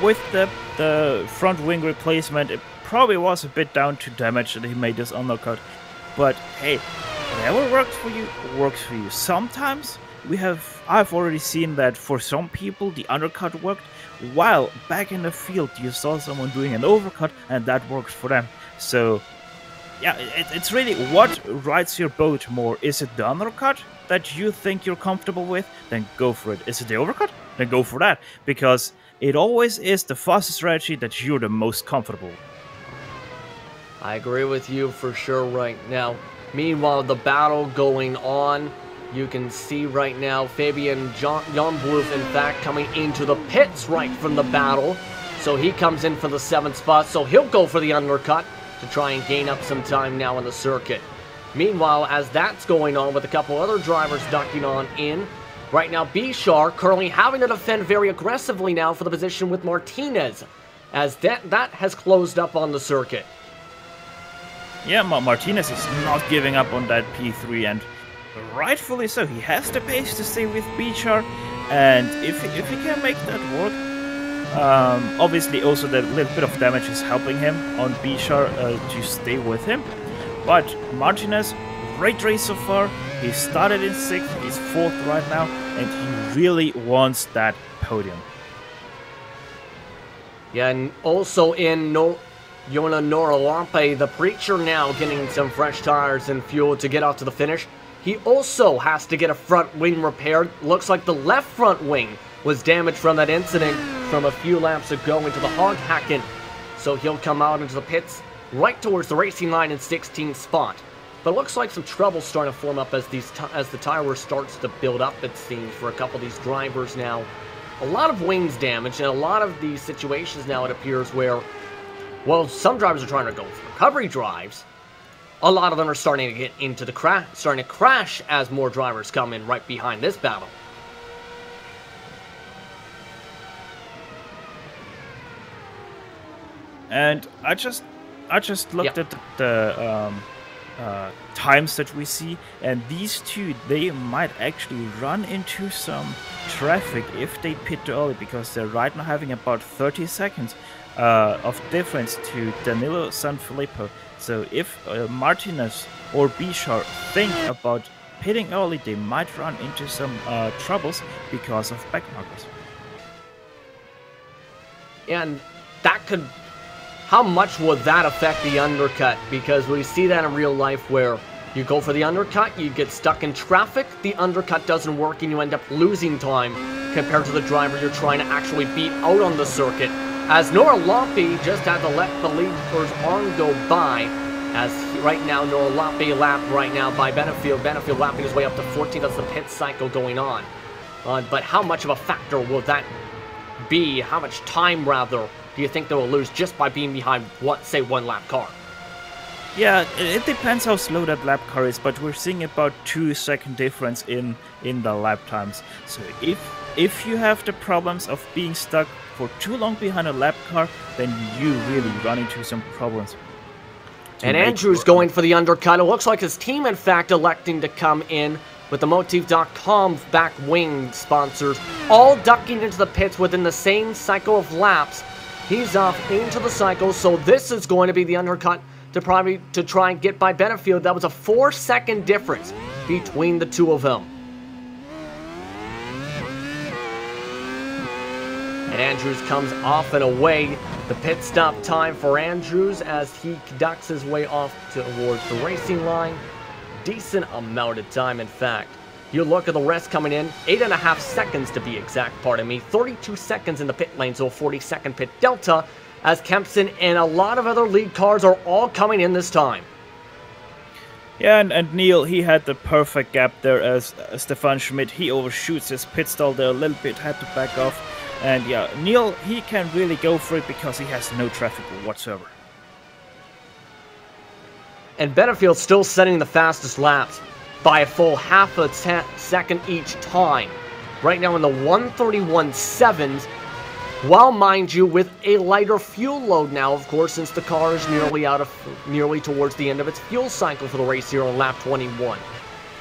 With the front wing replacement, it probably was a bit down to damage that he made this undercut. But hey, whatever works for you, works for you. Sometimes I've already seen that for some people the undercut worked, while back in the field you saw someone doing an overcut and that works for them. So yeah, it's really what rides your boat more. Is it the undercut that you think you're comfortable with? Then go for it. Is it the overcut? Then go for that. Because it always is the fastest strategy that you're the most comfortable with. I agree with you for sure right now. Meanwhile, the battle going on, you can see right now Fabian Jan Bloof, in fact, coming into the pits right from the battle. So he comes in for the 7th spot, so he'll go for the undercut to try and gain up some time now on the circuit. Meanwhile, as that's going on with a couple other drivers ducking on in, right now Bashar currently having to defend very aggressively now for the position with Martinez, as that has closed up on the circuit. Yeah, Martinez is not giving up on that P3, and rightfully so. He has the pace to stay with Bashar, and if he can make that work, obviously also the little bit of damage is helping him on Bashar to stay with him. But Martinez, great race so far. He started in 6th, he's 4th right now, and he really wants that podium. Yeah, and also in Yona Noralampe, the Preacher now getting some fresh tires and fuel to get out to the finish. He also has to get a front wing repaired. Looks like the left front wing was damaged from that incident from a few laps ago into the hog hacking. So he'll come out into the pits right towards the racing line in 16th spot. But it looks like some trouble starting to form up as the tire starts to build up, it seems, for a couple of these drivers now. A lot of wings damage, and a lot of these situations now, it appears, where, well, some drivers are trying to go for recovery drives. A lot of them are starting to get into the starting to crash as more drivers come in right behind this battle. I just looked at the times that we see, and these two, they might actually run into some traffic if they pit early, because they're right now having about 30 seconds of difference to Danilo Sanfilippo. So if Martinez or Bichar think about pitting early, they might run into some troubles because of backmarkers. And that could... How much would that affect the undercut? Because we see that in real life where you go for the undercut, you get stuck in traffic, the undercut doesn't work, and you end up losing time compared to the driver you're trying to actually beat out on the circuit. As Nora Loppi just had to let the leader's arm go by, as right now Nora Loppi lapped right now by Benefield. Benefield lapping his way up to 14. That's the pit cycle going on. But how much of a factor will that be? How much time, rather, do you think they will lose just by being behind, say, one lap car? Yeah, it depends how slow that lap car is, but we're seeing about 2-second difference in the lap times. So if you have the problems of being stuck for too long behind a lap car, then you really run into some problems. And Andrew's going for the undercut. It looks like his team, in fact, electing to come in with the Motiv.com back wing sponsors, all ducking into the pits within the same cycle of laps. He's off into the cycle, so this is going to be the undercut to try and get by Benefield. That was a 4-second difference between the two of them. And Andrews comes off and away. The pit stop time for Andrews as he conducts his way off towards the racing line. Decent amount of time, in fact. You look at the rest coming in, 8.5 seconds to be exact, pardon me. 32 seconds in the pit lane, so a 40-second pit delta, as Kempson and a lot of other lead cars are all coming in this time. Yeah, and Neil, he had the perfect gap there as Stefan Schmidt. He overshoots his pit stall there a little bit, had to back off. And yeah, Neil, he can really go for it because he has no traffic whatsoever. And Benefield's still setting the fastest laps by a full half a second each time. Right now in the 1:31.7s, while mind you with a lighter fuel load now, of course, since the car is nearly towards the end of its fuel cycle for the race here on lap 21.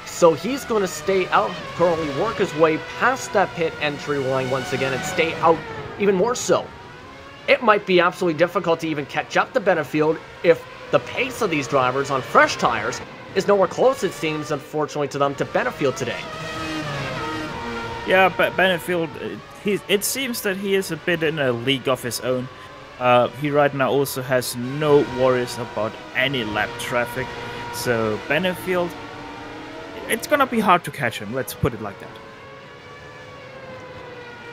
So he's going to stay out, currently work his way past that pit entry line once again and stay out even more so. It might be absolutely difficult to even catch up to Benefield if the pace of these drivers on fresh tires is nowhere close, it seems, unfortunately, to them to Benefield today. Yeah, but Benefield, it seems that he is a bit in a league of his own. He right now also has no worries about any lap traffic. So Benefield, it's gonna be hard to catch him, let's put it like that.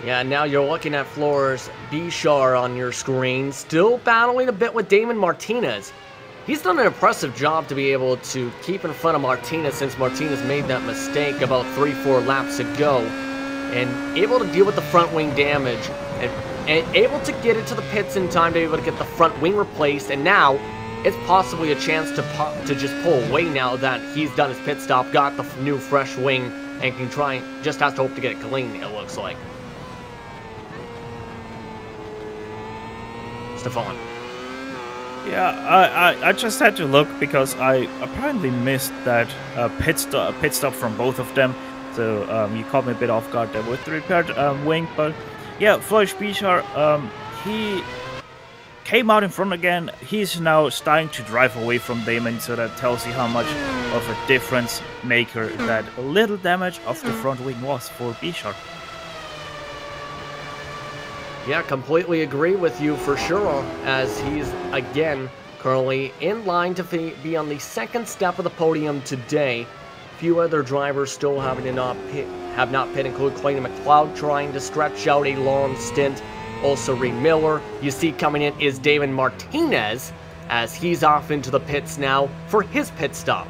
Yeah, now you're looking at Flores Bichar on your screen, still battling a bit with Damon Martinez. He's done an impressive job to be able to keep in front of Martinez since Martinez made that mistake about 3-4 laps ago. And able to deal with the front wing damage and able to get it to the pits in time to be able to get the front wing replaced. And now it's possibly a chance to just pull away now that he's done his pit stop, got the new fresh wing, and can try, just has to hope to get it clean, it looks like. Stefan. Yeah, I just had to look because I apparently missed that pit stop from both of them. So you caught me a bit off guard there with the repaired wing. But yeah, Flores Bichar, he came out in front again. He's now starting to drive away from Damon, so that tells you how much of a difference maker that little damage of the front wing was for Bichar. Yeah, completely agree with you for sure, as he's, again, currently in line to be on the second step of the podium today. Few other drivers still have not pit, include Clayton McLeod trying to stretch out a long stint. Also, Reed Miller, you see coming in is Damon Martinez, as he's off into the pits now for his pit stop.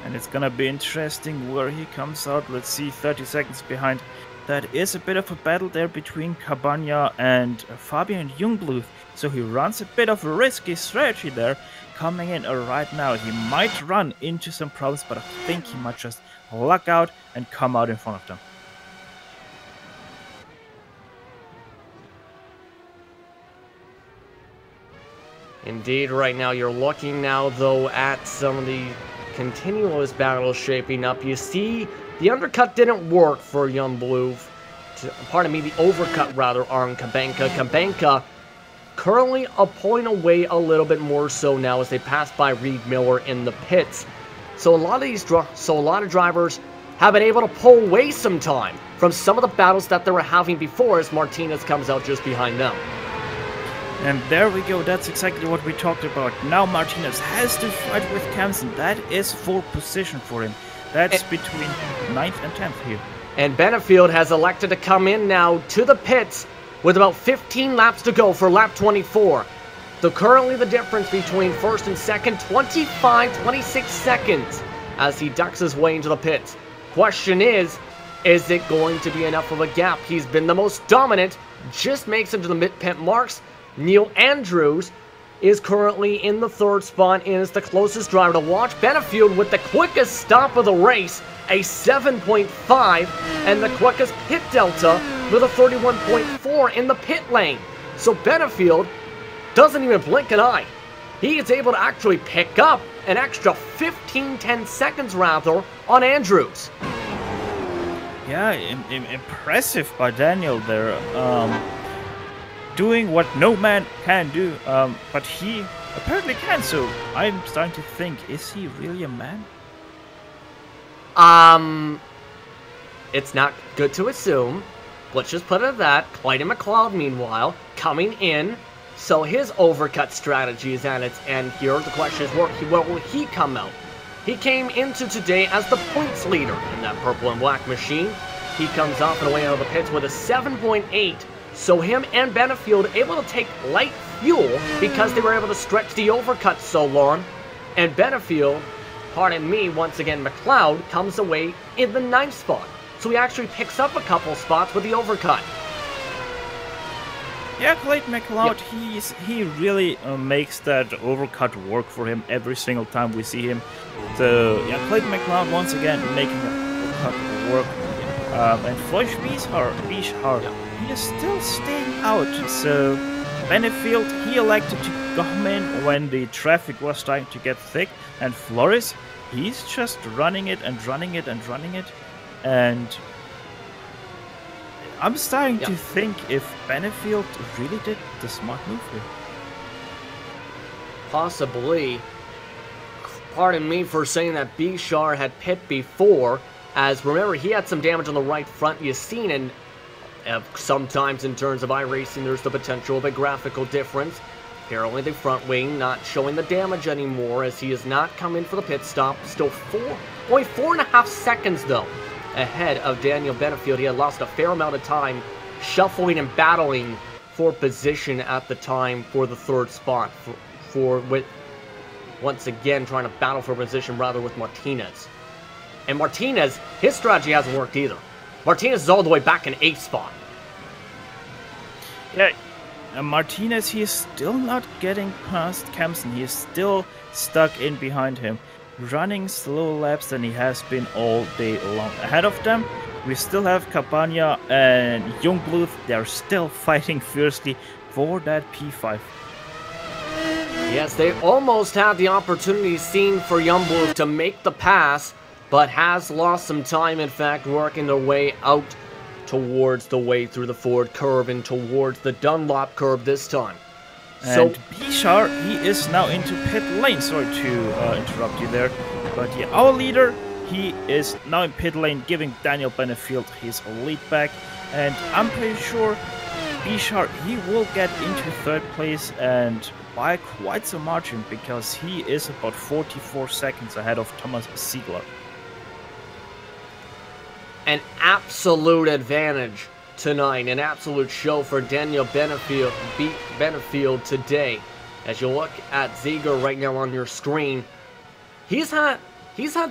And it's gonna be interesting where he comes out. Let's see, 30 seconds behind. That is a bit of a battle there between Cabana and Fabian Jungbluth. So he runs a bit of a risky strategy there. Coming in right now, he might run into some problems, but I think he might just luck out and come out in front of them. Indeed, right now you're looking now, though, at some of the continuous battles shaping up. You see, the undercut didn't work for Young Blue. Pardon me, the overcut, rather, on Kabenka. Kabenka currently a point away a little bit more so now as they pass by Reed Miller in the pits. So a lot of drivers have been able to pull away some time from some of the battles that they were having before as Martinez comes out just behind them. And there we go, that's exactly what we talked about. Now Martinez has to fight with Kempson. That is full position for him. That's between 9th and 10th here. And Benefield has elected to come in now to the pits with about 15 laps to go for lap 24. So currently the difference between first and second, 26 seconds as he ducks his way into the pits. Question is it going to be enough of a gap? He's been the most dominant, just makes it to the mid-pit marks. Neil Andrews is currently in the 3rd spot and is the closest driver to watch. Benefield with the quickest stop of the race, a 7.5, and the quickest pit delta with a 31.4 in the pit lane. So Benefield doesn't even blink an eye. He is able to actually pick up an extra 10 seconds rather on Andrews. Yeah, impressive by Daniel there. Doing what no man can do, but he apparently can, so I'm starting to think, is he really a man? It's not good to assume. Let's just put it at that. Clayton McLeod, meanwhile, coming in. So his overcut strategy is at its end here. The question is, where will he come out? He came into today as the points leader in that purple and black machine. He comes off and away out of the pits with a 7.8. So him and Benefield able to take light fuel because they were able to stretch the overcut so long. And Benefield, pardon me, once again, McLeod comes away in the 9th spot. So he actually picks up a couple spots with the overcut. Yeah, Clayton McLeod, he really makes that overcut work for him every single time we see him. So, yeah, Clayton McLeod once again making the overcut work. And Floyd Bieshar, he is still staying out. So, Benefield, he elected to come in when the traffic was starting to get thick. And Flores, he's just running it and running it and running it. And I'm starting to think if Benefield really did the smart move here. Possibly. Pardon me for saying that Bieshar had pit before, as remember he had some damage on the right front. You've seen, and sometimes in terms of iRacing there's the potential of a graphical difference. Apparently the front wing not showing the damage anymore as he has not come in for the pit stop. Still only 4.5 seconds though ahead of Daniel Benefield. He had lost a fair amount of time shuffling and battling for position at the time for the 3rd spot, with once again trying to battle for position rather with Martinez. And Martinez, his strategy hasn't worked either. Martinez is all the way back in 8th spot. Yeah, Martinez, he is still not getting past Kempson. He is still stuck in behind him, running slower laps than he has been all day long. Ahead of them, we still have Cabana and Youngblood. They are still fighting fiercely for that P5. Yes, they almost had the opportunity seen for Youngblood to make the pass, but has lost some time, in fact, working their way out towards the way through the Ford curve and towards the Dunlop curve this time. And Bieshar, he is now into pit lane. Sorry to interrupt you there. But yeah, our leader, he is now in pit lane, giving Daniel Benefield his lead back. And I'm pretty sure Bieshar, he will get into 3rd place and by quite some margin because he is about 44 seconds ahead of Thomas Ziegler. An absolute advantage tonight, an absolute show for Daniel Benefield today. As you look at Ziegler right now on your screen, he's had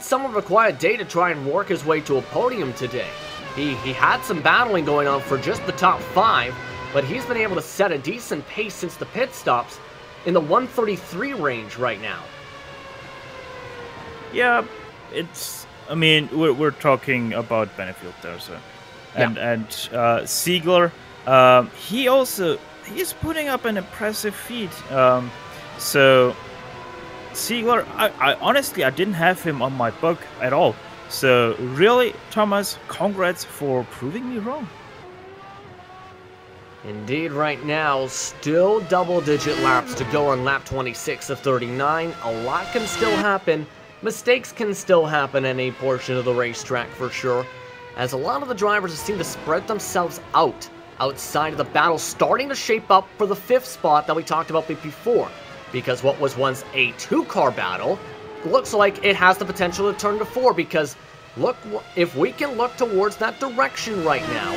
somewhat of a quiet day to try and work his way to a podium today. He had some battling going on for just the top 5, but he's been able to set a decent pace since the pit stops in the 133 range right now. Yeah, I mean, we're talking about Benefield there, so. And Ziegler, he's putting up an impressive feat. So Ziegler, I honestly, I didn't have him on my book at all. So really, Thomas, congrats for proving me wrong. Indeed, right now, still double-digit laps to go on lap 26 of 39. A lot can still happen. Mistakes can still happen in any portion of the racetrack for sure, as a lot of the drivers seem to spread themselves out outside of the battle, starting to shape up for the 5th spot that we talked about before. Because what was once a 2-car battle looks like it has the potential to turn to 4, because look, if we can look towards that direction right now,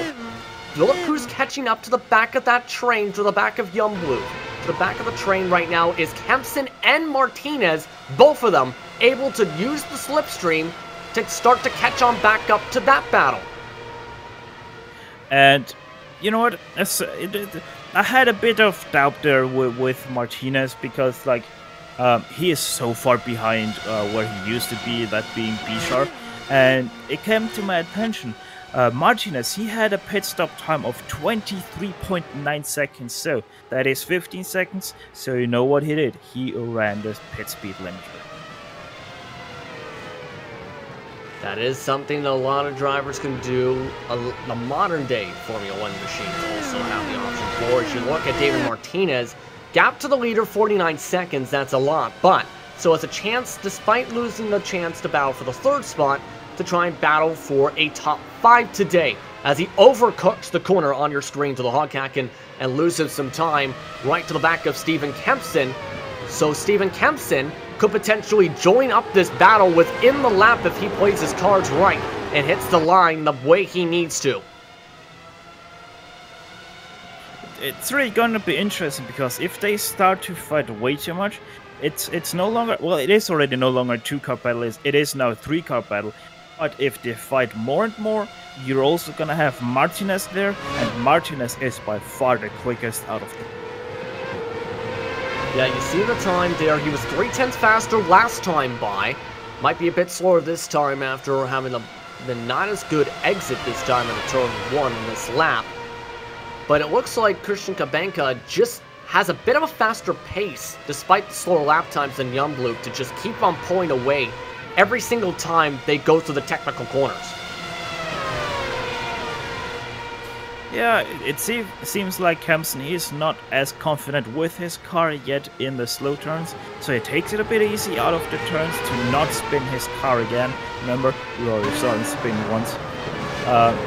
look who's catching up to the back of that train, to the back of Youngblue. To the back of the train right now is Kempson and Martinez, both of them able to use the slipstream to start to catch on back up to that battle. And you know what? I had a bit of doubt there with Martinez, because like he is so far behind where he used to be, that being B-Sharp, and it came to my attention. Martinez, he had a pit stop time of 23.9 seconds, so that is 15 seconds. So you know what he did? He ran the pit speed limiter. That is something that a lot of drivers can do. The modern day Formula 1 machines also have the option for. As you look at David Martinez, gap to the leader 49 seconds, that's a lot. But, so it's a chance, despite losing the chance to battle for the 3rd spot, to try and battle for a top 5 today, as he overcooks the corner on your screen to the Hoghacken and loses some time right to the back of Stephen Kempson. So Stephen Kempson could potentially join up this battle within the lap if he plays his cards right and hits the line the way he needs to. It's really going to be interesting, because if they start to fight way too much, it's no longer, well, it is already no longer a 2-car battle, it is now a 3-car battle. But if they fight more and more, you're also gonna have Martinez there, and Martinez is by far the quickest out of them. Yeah, you see the time there, he was 3/10 faster last time by. Might be a bit slower this time after having the not as good exit this time in the turn 1 in this lap. But it looks like Christian Kabenka just has a bit of a faster pace, despite the slower lap times than Youngblue, to just keep on pulling away every single time they go through the technical corners. Yeah, it seems like Kempson, is not as confident with his car yet in the slow turns, so he takes it a bit easy out of the turns to not spin his car again. Remember, we already saw him spin once.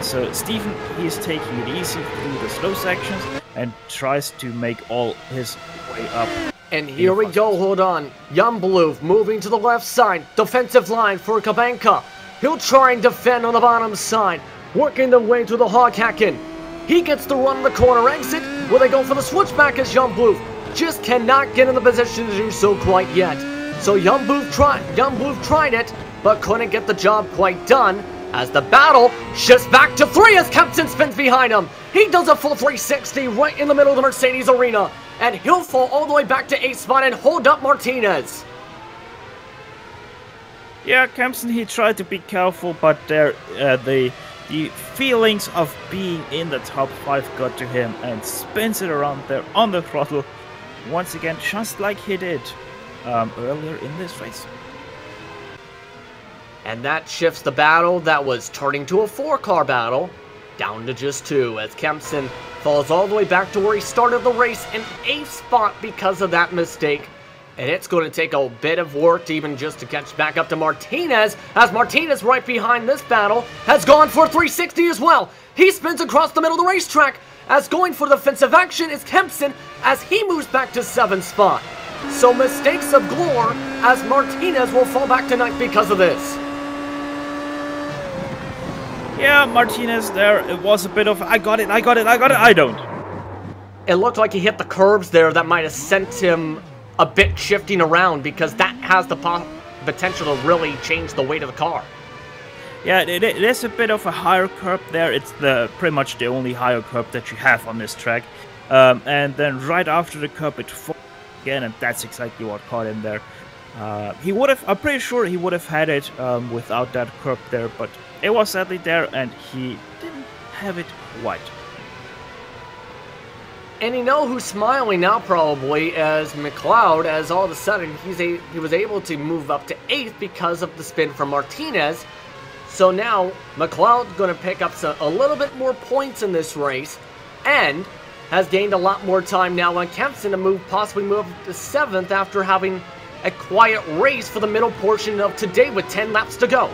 So Stephen, he's taking it easy through the slow sections and tries to make all his way up. And here we go, hold on. Youngblue moving to the left side. Defensive line for Kabenka. He'll try and defend on the bottom side. Working their way to the Hoghacken. He gets the run on the corner exit, where they go for the switchback as Youngblue just cannot get in the position to do so quite yet. So Youngblue tried it, but couldn't get the job quite done, as the battle shifts back to 3 as Kempson spins behind him. He does a full 360 right in the middle of the Mercedes arena, and he'll fall all the way back to 8th spot and hold up Martinez. Yeah, Kempson, he tried to be careful, but there the feelings of being in the top 5 got to him, and spins it around there on the throttle once again, just like he did earlier in this race. And that shifts the battle that was turning to a 4-car battle down to just 2, as Kempson falls all the way back to where he started the race in 8th spot because of that mistake. And it's going to take a bit of work to even just to catch back up to Martinez, as Martinez right behind this battle has gone for 360 as well. He spins across the middle of the racetrack, as going for defensive action is Kempson as he moves back to 7th spot. So mistakes of galore, as Martinez will fall back to 9th because of this. Yeah, Martinez there, it was a bit of, I got it, I don't. It looked like he hit the curbs there that might have sent him a bit shifting around, because that has the potential to really change the weight of the car. Yeah, it is a bit of a higher curb there. It's pretty much the only higher curb that you have on this track. And then right after the curb it falls again, and that's exactly what caught him there. He would have, I'm pretty sure he would have had it without that curb there, but it was sadly there and he didn't have it quite. And you know who's smiling now probably as McLeod, as all of a sudden he was able to move up to 8th because of the spin from Martinez. So now McLeod's going to pick up a little bit more points in this race and has gained a lot more time now on Kempson to possibly move up to 7th after having a quiet race for the middle portion of today with 10 laps to go.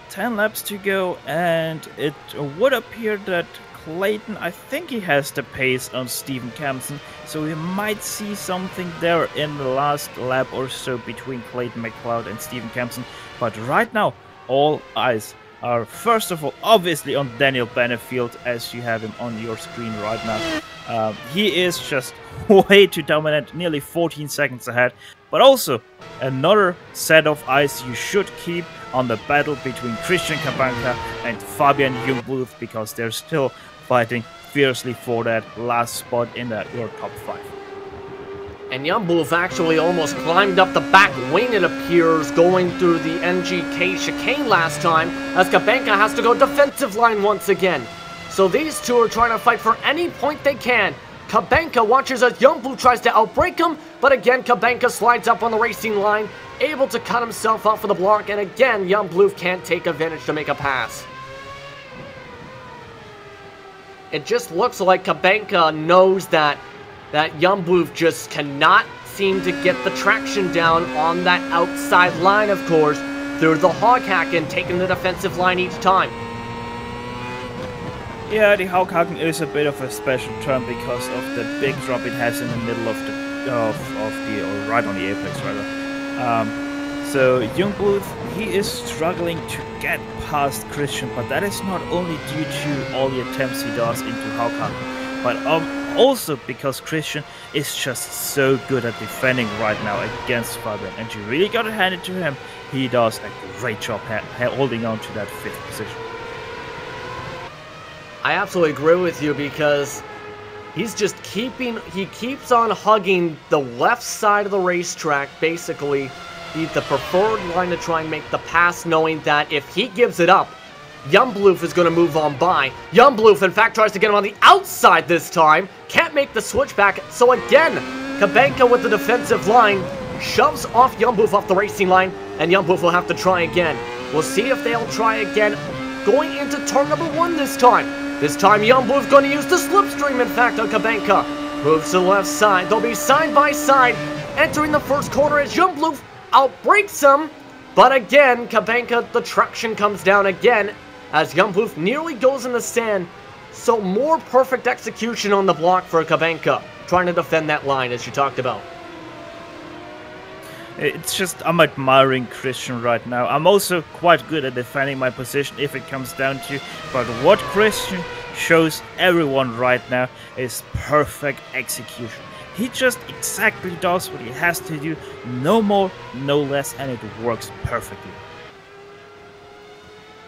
10 laps to go, and it would appear that Clayton, I think he has the pace on Stephen Kempson, so we might see something there in the last lap or so between Clayton McLeod and Stephen Kempson. But right now, all eyes are first of all obviously on Daniel Benefield, as you have him on your screen right now. He is just way too dominant, nearly 14 seconds ahead. But also another set of eyes you should keep on the battle between Christian Cabanca and Fabian Jungbluth, because they're still fighting fiercely for that last spot in your top 5. And Jungbluth actually almost climbed up the back wing, it appears, going through the NGK chicane last time, as Cabanca has to go defensive line once again. So these two are trying to fight for any point they can. Cabanca watches as Jungbluth tries to outbreak him, but again Cabanca slides up on the racing line, able to cut himself off for the block, and again Jungbluth can't take advantage to make a pass. It just looks like Cabanca knows that Jungbluth just cannot seem to get the traction down on that outside line, of course, through the hog hack and taking the defensive line each time. Yeah, the Haughaken is a bit of a special term because of the big drop it has in the middle of or right on the apex rather. So Jungbluth, he is struggling to get past Christian, but that is not only due to all the attempts he does into Haughaken, but also because Christian is just so good at defending right now against Fabian, and you really gotta hand it to him. He does a great job holding on to that 5th position. I absolutely agree with you, because he keeps on hugging the left side of the racetrack, basically the preferred line to try and make the pass, knowing that if he gives it up, Jungbluth is going to move on by. Jungbluth, in fact, tries to get him on the outside this time, can't make the switch back, so again, Cabanca with the defensive line shoves off Jungbluth off the racing line, and Jungbluth will have to try again. We'll see if they'll try again going into turn number 1 this time. This time, Jungbluth going to use the slipstream, in fact, on Cabanca. Moves to the left side. They'll be side by side, entering the first corner as Jungbluth outbreaks him. But again, Cabanca, the traction comes down again as Jungbluth nearly goes in the sand. So more perfect execution on the block for Cabanca, trying to defend that line, as you talked about. It's just, I'm admiring Christian right now. I'm also quite good at defending my position if it comes down to, but what Christian shows everyone right now is perfect execution. He just exactly does what he has to do, no more, no less, and it works perfectly.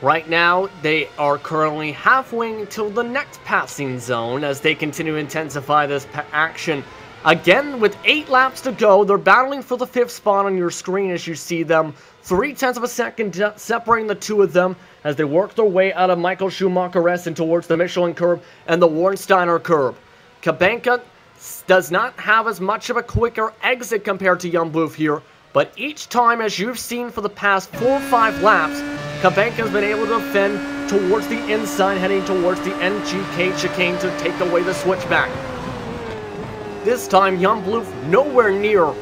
Right now, they are currently halfway till the next passing zone as they continue to intensify this action. Again, with 8 laps to go, they're battling for the 5th spot on your screen as you see them. 0.3 of a second separating the two of them as they work their way out of Michael Schumacher-S and towards the Michelin curb and the Warnsteiner curb. Cabanca does not have as much of a quicker exit compared to Jungbluth here, but each time, as you've seen for the past 4 or 5 laps, Cabanca's been able to defend towards the inside, heading towards the NGK chicane to take away the switchback. This time, Jungbluth nowhere near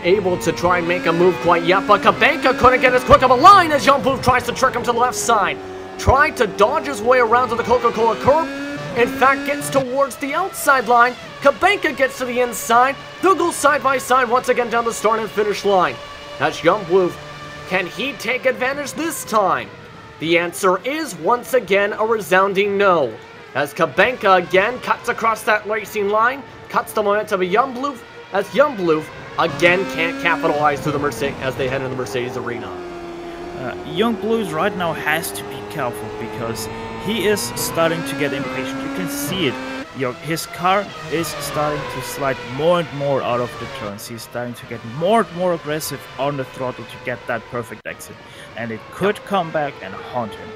able to try and make a move quite yet, but Cabanca couldn't get as quick of a line as Jungbluth tries to trick him to the left side. Tried to dodge his way around to the Coca-Cola curb. In fact, gets towards the outside line. Cabanca gets to the inside. They'll go side by side once again down the start and finish line. That's Jungbluth. Can he take advantage this time? The answer is once again a resounding no, as Cabanca again cuts across that racing line, cuts the momentum of Jungbluth, as Jungbluth again can't capitalize through the Mercedes as they head into the Mercedes arena. Jungbluth right now has to be careful because he is starting to get impatient. You can see it. His car is starting to slide more and more out of the turns. He's starting to get more and more aggressive on the throttle to get that perfect exit. And it could come back and haunt him.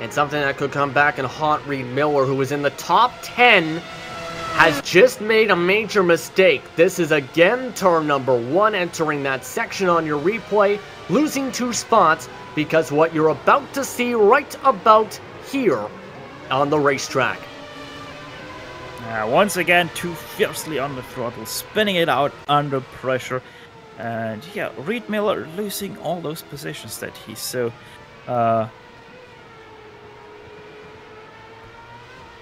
And something that could come back and haunt Reed Miller, who was in the top 10, has just made a major mistake. This is again turn number 1, entering that section on your replay, losing 2 spots because what you're about to see right about here on the racetrack. Once again, too fiercely on the throttle, spinning it out under pressure. And yeah, Reed Miller losing all those positions that he's so...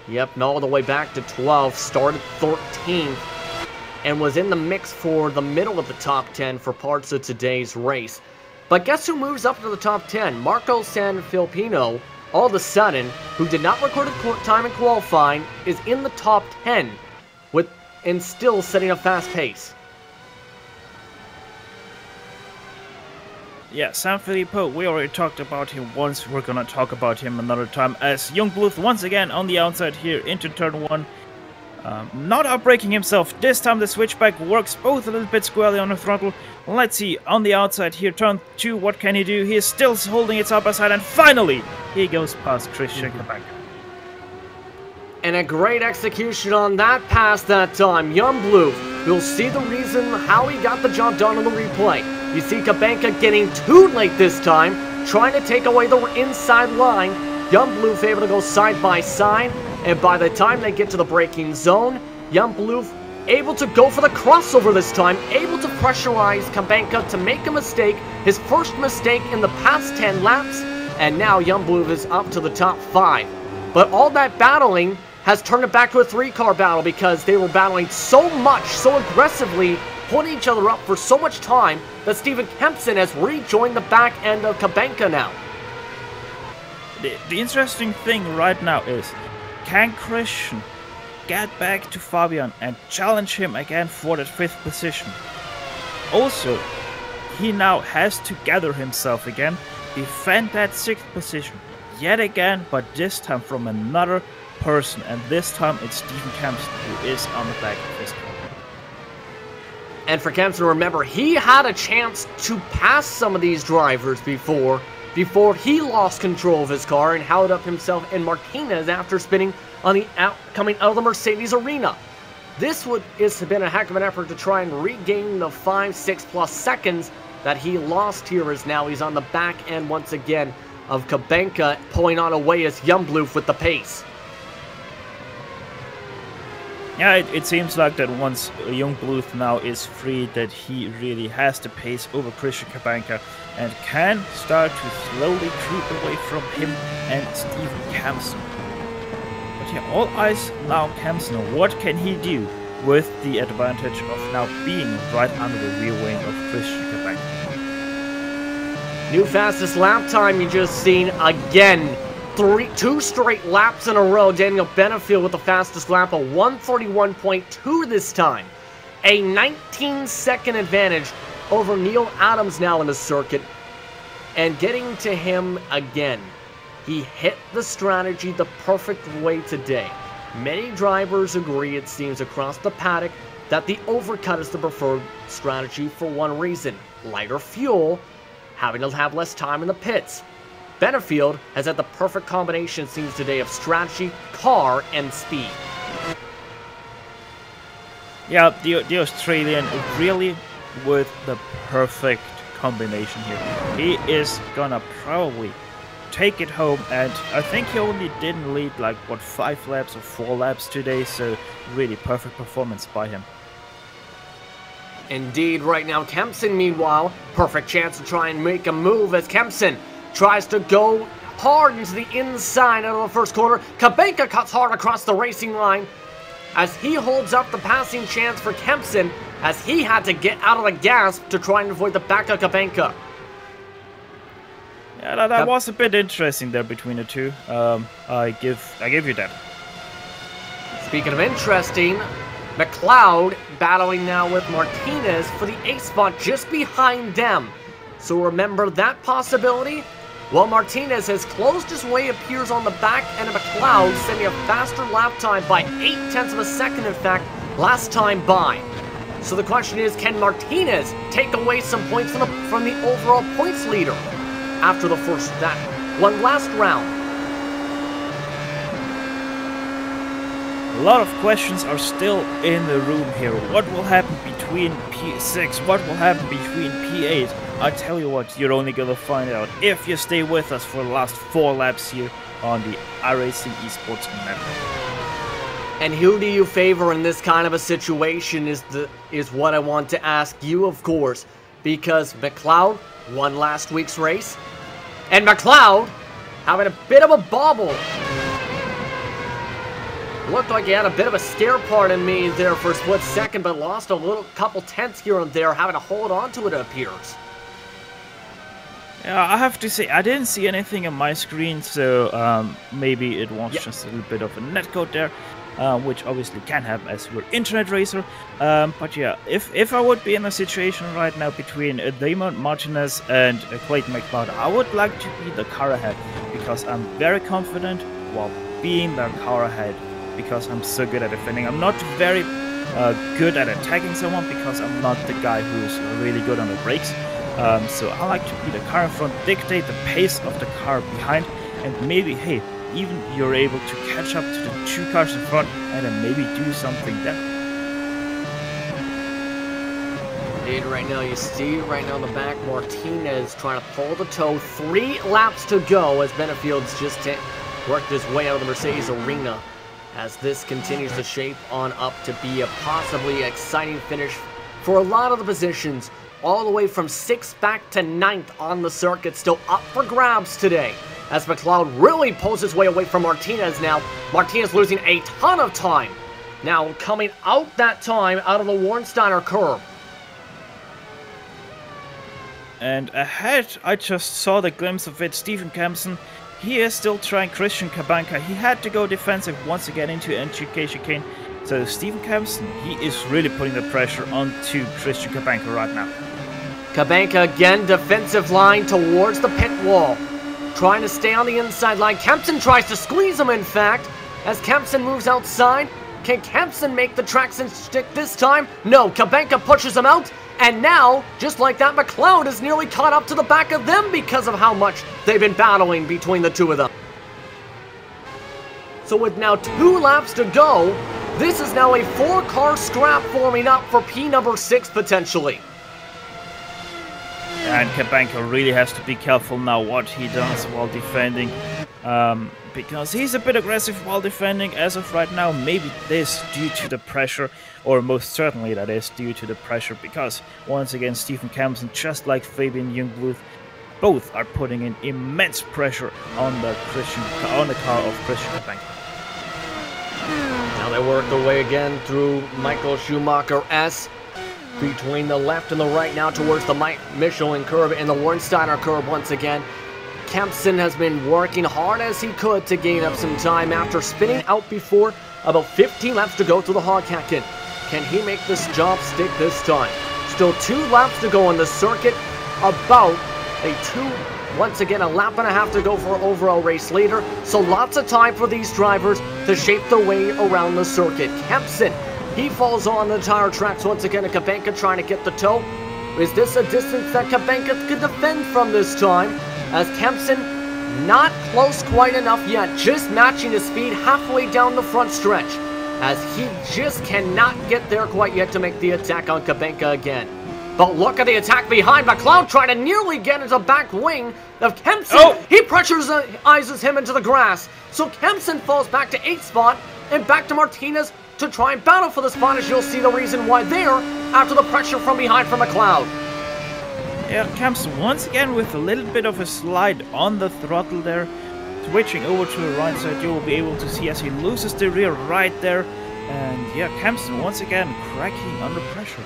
Yep, and all the way back to 12, started 13th, and was in the mix for the middle of the top 10 for parts of today's race. But guess who moves up to the top 10? Marco Sanfilippo, all of a sudden, who did not record a time in qualifying, is in the top 10, and still setting a fast pace. Yeah, Sanfilippo, we already talked about him once. We're gonna talk about him another time. As Youngblood once again on the outside here into turn 1. Not outbraking himself. This time the switchback works both a little bit squarely on the throttle. Let's see, on the outside here, turn 2, what can he do? He is still holding it side by side, and finally, he goes past Christian Cabanca. And a great execution on that pass that time. Youngblood, you'll see the reason how he got the job done on the replay. You see Cabanca getting too late this time, trying to take away the inside line. Youngblood able to go side by side, and by the time they get to the braking zone, Youngblood able to go for the crossover this time, able to pressurize Cabanca to make a mistake, his first mistake in the past 10 laps, and now Youngblood is up to the top 5. But all that battling has turned it back to a 3-car battle because they were battling so much, so aggressively, putting each other up for so much time that Stephen Kempson has rejoined the back end of Cabanca now. The interesting thing right now is, can Christian get back to Fabian and challenge him again for that 5th position? Also, he now has to gather himself again, defend that 6th position yet again, but this time from another person, and this time it's Stephen Kempson who is on the back of his car. And for Kempson, remember, he had a chance to pass some of these drivers before he lost control of his car and held up himself and Martinez after spinning on the coming out of the Mercedes arena. This has been a heck of an effort to try and regain the 5-6+ seconds that he lost here, as now he's on the back end once again of Cabanca, pulling on away as Youngblood with the pace. Yeah, it seems like that once Youngblood now is free, that he really has the pace over Christian Cabanca and can start to slowly creep away from him and Stephen Kempson. But yeah, all eyes now Kempson. What can he do with the advantage of now being right under the rear wing of Christian Cabanca? New fastest lap time you just seen again. 2 straight laps in a row. Daniel Benefield with the fastest lap of 1:31.2 this time. A 19-second advantage over Neil Adams now in the circuit. And getting to him again. He hit the strategy the perfect way today. Many drivers agree, it seems, across the paddock that the overcut is the preferred strategy for one reason: lighter fuel, having to have less time in the pits. Benefield has had the perfect combination, it seems, today of strategy, car, and speed. Yeah, the Australian really with the perfect combination here. He is gonna probably take it home, and I think he only didn't lead like, what, 5 laps or 4 laps today, so really perfect performance by him. Indeed, right now, Kempson, meanwhile, perfect chance to try and make a move as Kempson tries to go hard into the inside out of the first corner. Cabanca cuts hard across the racing line as he holds up the passing chance for Kempson, as he had to get out of the gas to try and avoid the back of Cabanca. Yeah, that was a bit interesting there between the two. I give you that. Speaking of interesting, McLeod battling now with Martinez for the 8th spot just behind them. So remember that possibility? Well, Martinez has closed his way, appears on the back end of McLeod, sending a faster lap time by 0.8 of a second, in fact, last time by. So the question is, can Martinez take away some points from the overall points leader after the first one last round? A lot of questions are still in the room here. What will happen between P6? What will happen between P8? I tell you what, you're only gonna find out if you stay with us for the last 4 laps here on the iRacing Esports Network. And who do you favor in this kind of a situation is what I want to ask you, of course, because McLeod won last week's race, and McLeod having a bit of a bobble. Looked like he had a bit of a scare part in me there for a split second, but lost a couple tenths here and there, having to hold on to it, it appears. Yeah, I have to say, I didn't see anything on my screen, so maybe it was just a little bit of a netcode there, which obviously can happen as we're internet racer. But yeah, if I would be in a situation right now between Damon Martinez and Clayton McLeod, I would like to be the car ahead, because I'm very confident while being the car ahead, because I'm so good at defending. I'm not very good at attacking someone, because I'm not the guy who's really good on the brakes. So I like to be the car in front, dictate the pace of the car behind, and maybe, hey, even you're able to catch up to the 2 cars in front and then maybe do something there. Indeed, right now you see right now in the back, Martinez trying to pull the toe. 3 laps to go as Benefield's just worked his way out of the Mercedes arena, as this continues to shape on up to be a possibly exciting finish for a lot of the positions, all the way from 6th back to 9th on the circuit, still up for grabs today, as McLeod really pulls his way away from Martinez now. Martinez losing a ton of time, now coming out that time out of the Warnsteiner curve. And ahead, I just saw the glimpse of it, Stephen Kempson. He is still trying Christian Cabanca. He had to go defensive once again into NGK chicane. So Stephen Kempson, he is really putting the pressure onto Christian Cabanca right now. Cabanca again, defensive line towards the pit wall, trying to stay on the inside line. Kempson tries to squeeze him, in fact, as Kempson moves outside. Can Kempson make the traction stick this time? No, Cabanca pushes him out, and now, just like that, McLeod is nearly caught up to the back of them because of how much they've been battling between the two of them. So with now 2 laps to go, this is now a 4-car scrap forming up for P number 6 potentially. And Cabanca really has to be careful now what he does while defending, because he's a bit aggressive while defending as of right now. Maybe this due to the pressure, or most certainly that is due to the pressure, because once again Stephen Kempson, just like Fabian Jungbluth, both are putting in immense pressure on the car of Christian Cabanca. Now they work their way again through Michael Schumacher S, between the left and the right now towards the Michelin curve and the Warnsteiner curve once again. Kempson has been working hard as he could to gain up some time after spinning out before. About 15 laps to go through the Hoghacken. Can he make this job stick this time? Still 2 laps to go on the circuit. About once again, a lap and a half to go for overall race leader. So lots of time for these drivers to shape their way around the circuit. Kempson, he falls on the tire tracks once again, and Cabanca trying to get the toe. Is this a distance that Cabanca could defend from this time? As Kempson, not close quite enough yet, just matching his speed halfway down the front stretch, as he just cannot get there quite yet to make the attack on Cabanca again. But look at the attack behind. McLeod trying to nearly get into the back wing of Kempson. Oh. He pressurizes him into the grass. So Kempson falls back to 8th spot and back to Martinez to try and battle for the spot, as you'll see the reason why there after the pressure from behind from McLeod. Yeah, Kempson once again with a little bit of a slide on the throttle there. Switching over to the right side, you will be able to see as he loses the rear right there. And yeah, Kempson once again cracking under pressure.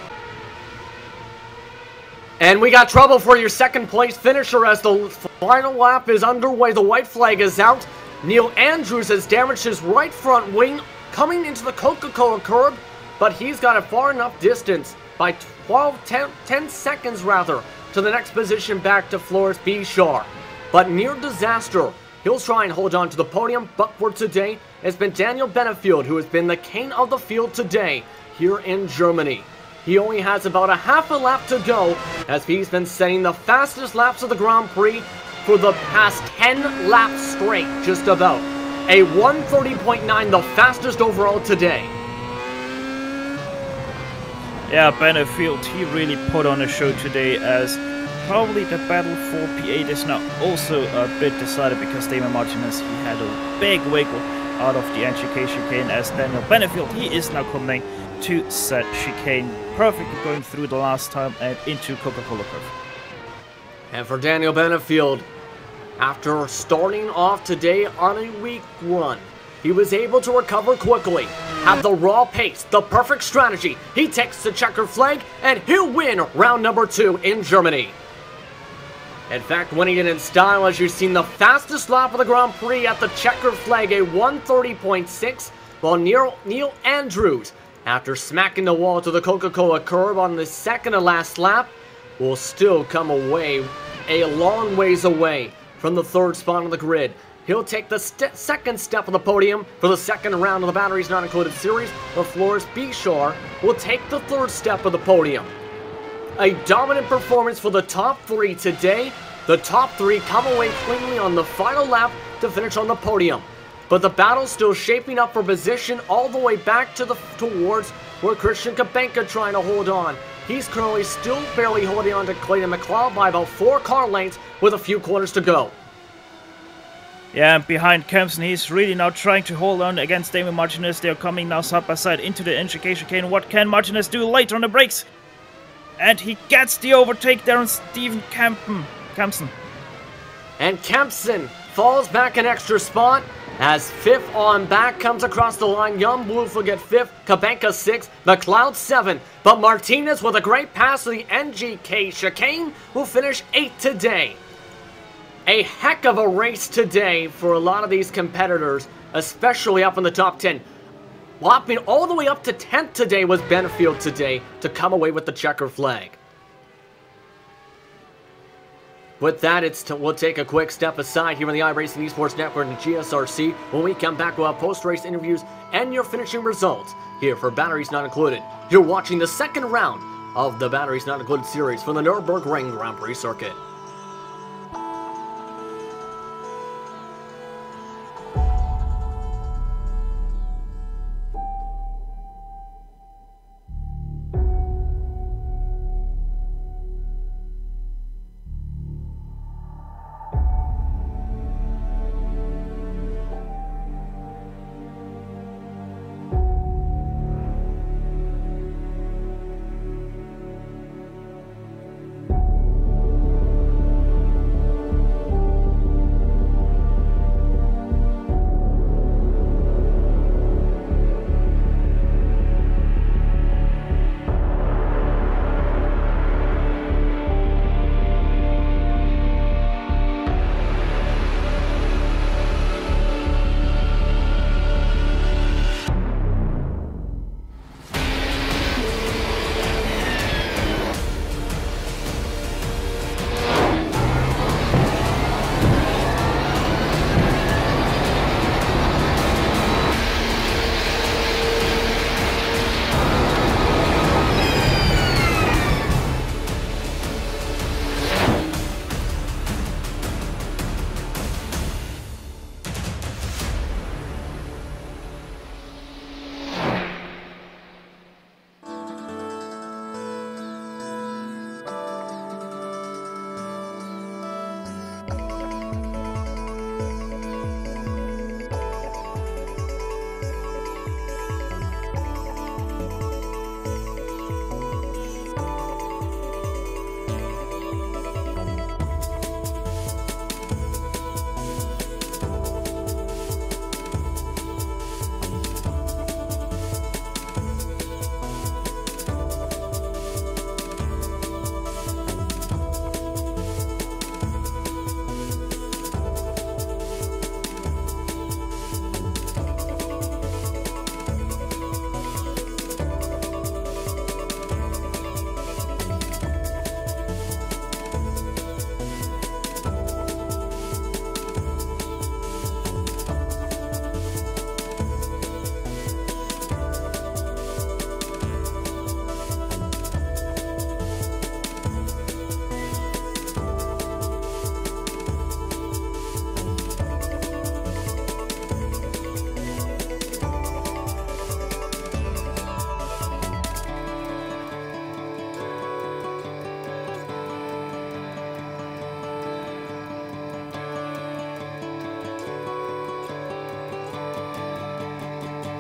And we got trouble for your 2nd place finisher as the final lap is underway. The white flag is out. Neil Andrews has damaged his right front wing coming into the Coca-Cola curb, but he's got a far enough distance by 10 seconds rather to the next position back to Floris Bichar. But near disaster, he'll try and hold on to the podium, but for today, it's been Daniel Benefield who has been the king of the field today here in Germany. He only has about a half a lap to go, as he's been setting the fastest laps of the Grand Prix for the past 10 laps straight, just about. A 1:30.9, the fastest overall today. Yeah, Benefield, he really put on a show today, as probably the battle for P8 is now also a bit decided, because Damon Martinez, he had a big wiggle out of the NGK chicane, as Daniel Benefield, he is now coming to set chicane, perfectly going through the last time and into Coca-Cola curve. And for Daniel Benefield, after starting off today on a weak run, he was able to recover quickly, have the raw pace, the perfect strategy. He takes the checkered flag, and he'll win round number 2 in Germany. In fact, winning it in style, as you've seen the fastest lap of the Grand Prix at the checkered flag, a 1:30.6, while Neil Andrews, after smacking the wall to the Coca-Cola curb on the second to last lap, will still come away a long ways away from the third spot on the grid. He'll take the second step of the podium for the second round of the Batteries Not Included series, where Floris Bichar will take the third step of the podium. A dominant performance for the top 3 today. The top 3 come away cleanly on the final lap to finish on the podium. But the battle's still shaping up for position all the way back to towards where Christian Kabenka trying to hold on. He's currently still barely holding on to Clayton McLeod by about 4 car lengths with a few corners to go. Yeah, and behind Kempson, he's really now trying to hold on against Damon Martinez. They're coming now side by side into the NGK chicane. What can Martinez do later on the brakes? And he gets the overtake there on Steven Kempson. And Kempson falls back an extra spot as 5th on back comes across the line. Jan Blufeld at 5th, Kabenka 6th, McLeod 7th. But Martinez, with a great pass to the NGK chicane, will finish 8th today. A heck of a race today for a lot of these competitors, especially up in the top 10. Whopping all the way up to 10th today was Benefield today to come away with the checker flag. With that, we'll take a quick step aside here on the iRacing Esports Network and GSRC. When we come back, we'll have post-race interviews and your finishing results here for Batteries Not Included. You're watching the second round of the Batteries Not Included series from the Nurburgring Grand Prix circuit.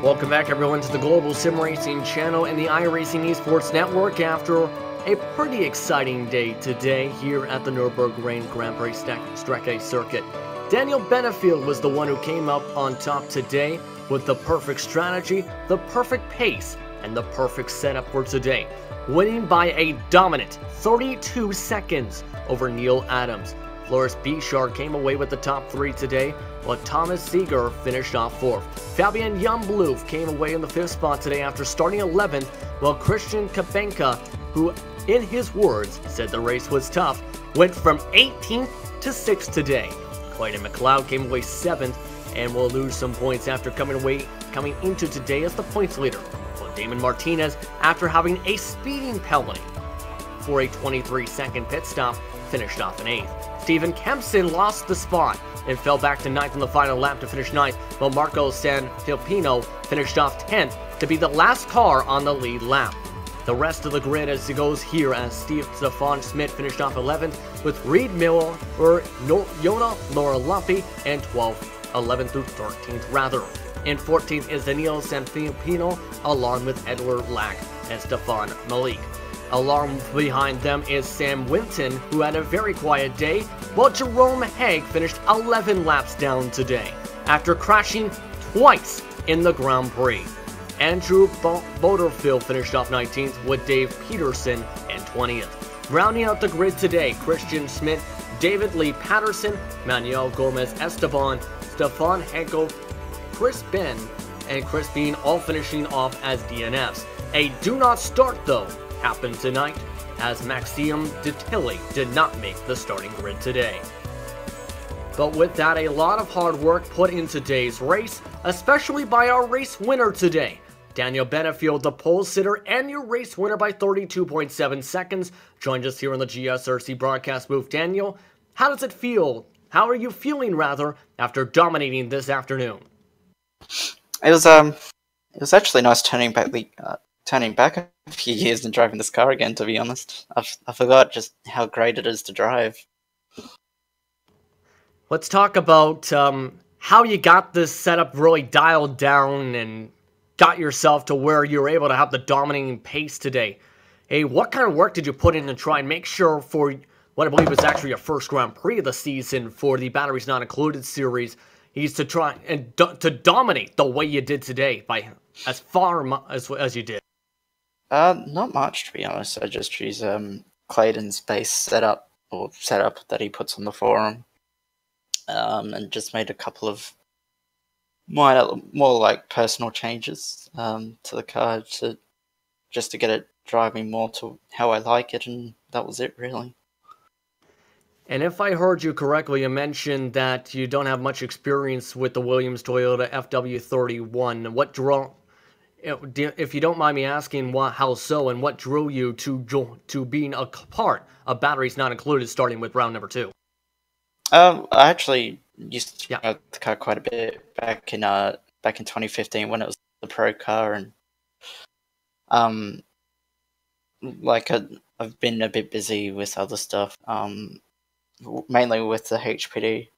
Welcome back, everyone, to the Global SimRacing Channel and the iRacing Esports Network after a pretty exciting day today here at the Nurburgring Grand Prix Strecke Circuit. Daniel Benefield was the one who came up on top today with the perfect strategy, the perfect pace, and the perfect setup for today, winning by a dominant 32 seconds over Neil Adams. Floris Bichard came away with the top 3 today, while Thomas Seeger finished off 4th. Fabian Youngblouf came away in the 5th spot today after starting 11th, while Christian Kabenka, who in his words said the race was tough, went from 18th to 6th today. Clayton McLeod came away 7th and will lose some points after coming into today as the points leader. While Damon Martinez, after having a speeding penalty for a 23-second pit stop, finished off in 8th. Stephen Kempson lost the spot and fell back to 9th in the final lap to finish 9th, while Marco Sanfilipino finished off 10th to be the last car on the lead lap. The rest of the grid as it goes here as Stefan Schmidt finished off 11th, with Reed Miller, Yona Laura Lumpy, and 11th through 13th rather. In 14th is Daniel Sanfilipino, along with Edward Lack and Stefan Malik. Along behind them is Sam Winton, who had a very quiet day, while Jerome Haig finished 11 laps down today, after crashing twice in the Grand Prix. Andrew Boderfield finished off 19th, with Dave Peterson in 20th. Rounding out the grid today, Christian Smith, David Lee Patterson, Manuel Gomez Esteban, Stefan Henkel, Chris Ben, and Chris Bean all finishing off as DNFs. A do not start, though, happened tonight, as Maxime Detilly did not make the starting grid today. But with that, a lot of hard work put in today's race, especially by our race winner today. Daniel Benefield, the pole sitter and your race winner by 32.7 seconds, joined us here on the GSRC broadcast booth. Daniel, how does it feel? How are you feeling, rather, after dominating this afternoon? It was actually nice turning back a few years and driving this car again, to be honest. I forgot just how great it is to drive. Let's talk about how you got this setup really dialed down and got yourself to where you were able to have the dominating pace today. Hey, what kind of work did you put in to try and make sure for what I believe was actually your first Grand Prix of the season for the Batteries Not Included series, is to try and to dominate the way you did today by as far as you did? Not much, to be honest. I just use Clayton's base setup that he puts on the forum, and just made a couple of more like personal changes to the car to get it driving more to how I like it, and that was it really. And if I heard you correctly, you mentioned that you don't have much experience with the Williams Toyota FW31. What drew, if you don't mind me asking, how so, and what drew you to being a part of Batteries Not Included, starting with round number 2? I actually used to drive the car quite a bit back in 2015 when it was the pro car, and I've been a bit busy with other stuff, mainly with the HPD,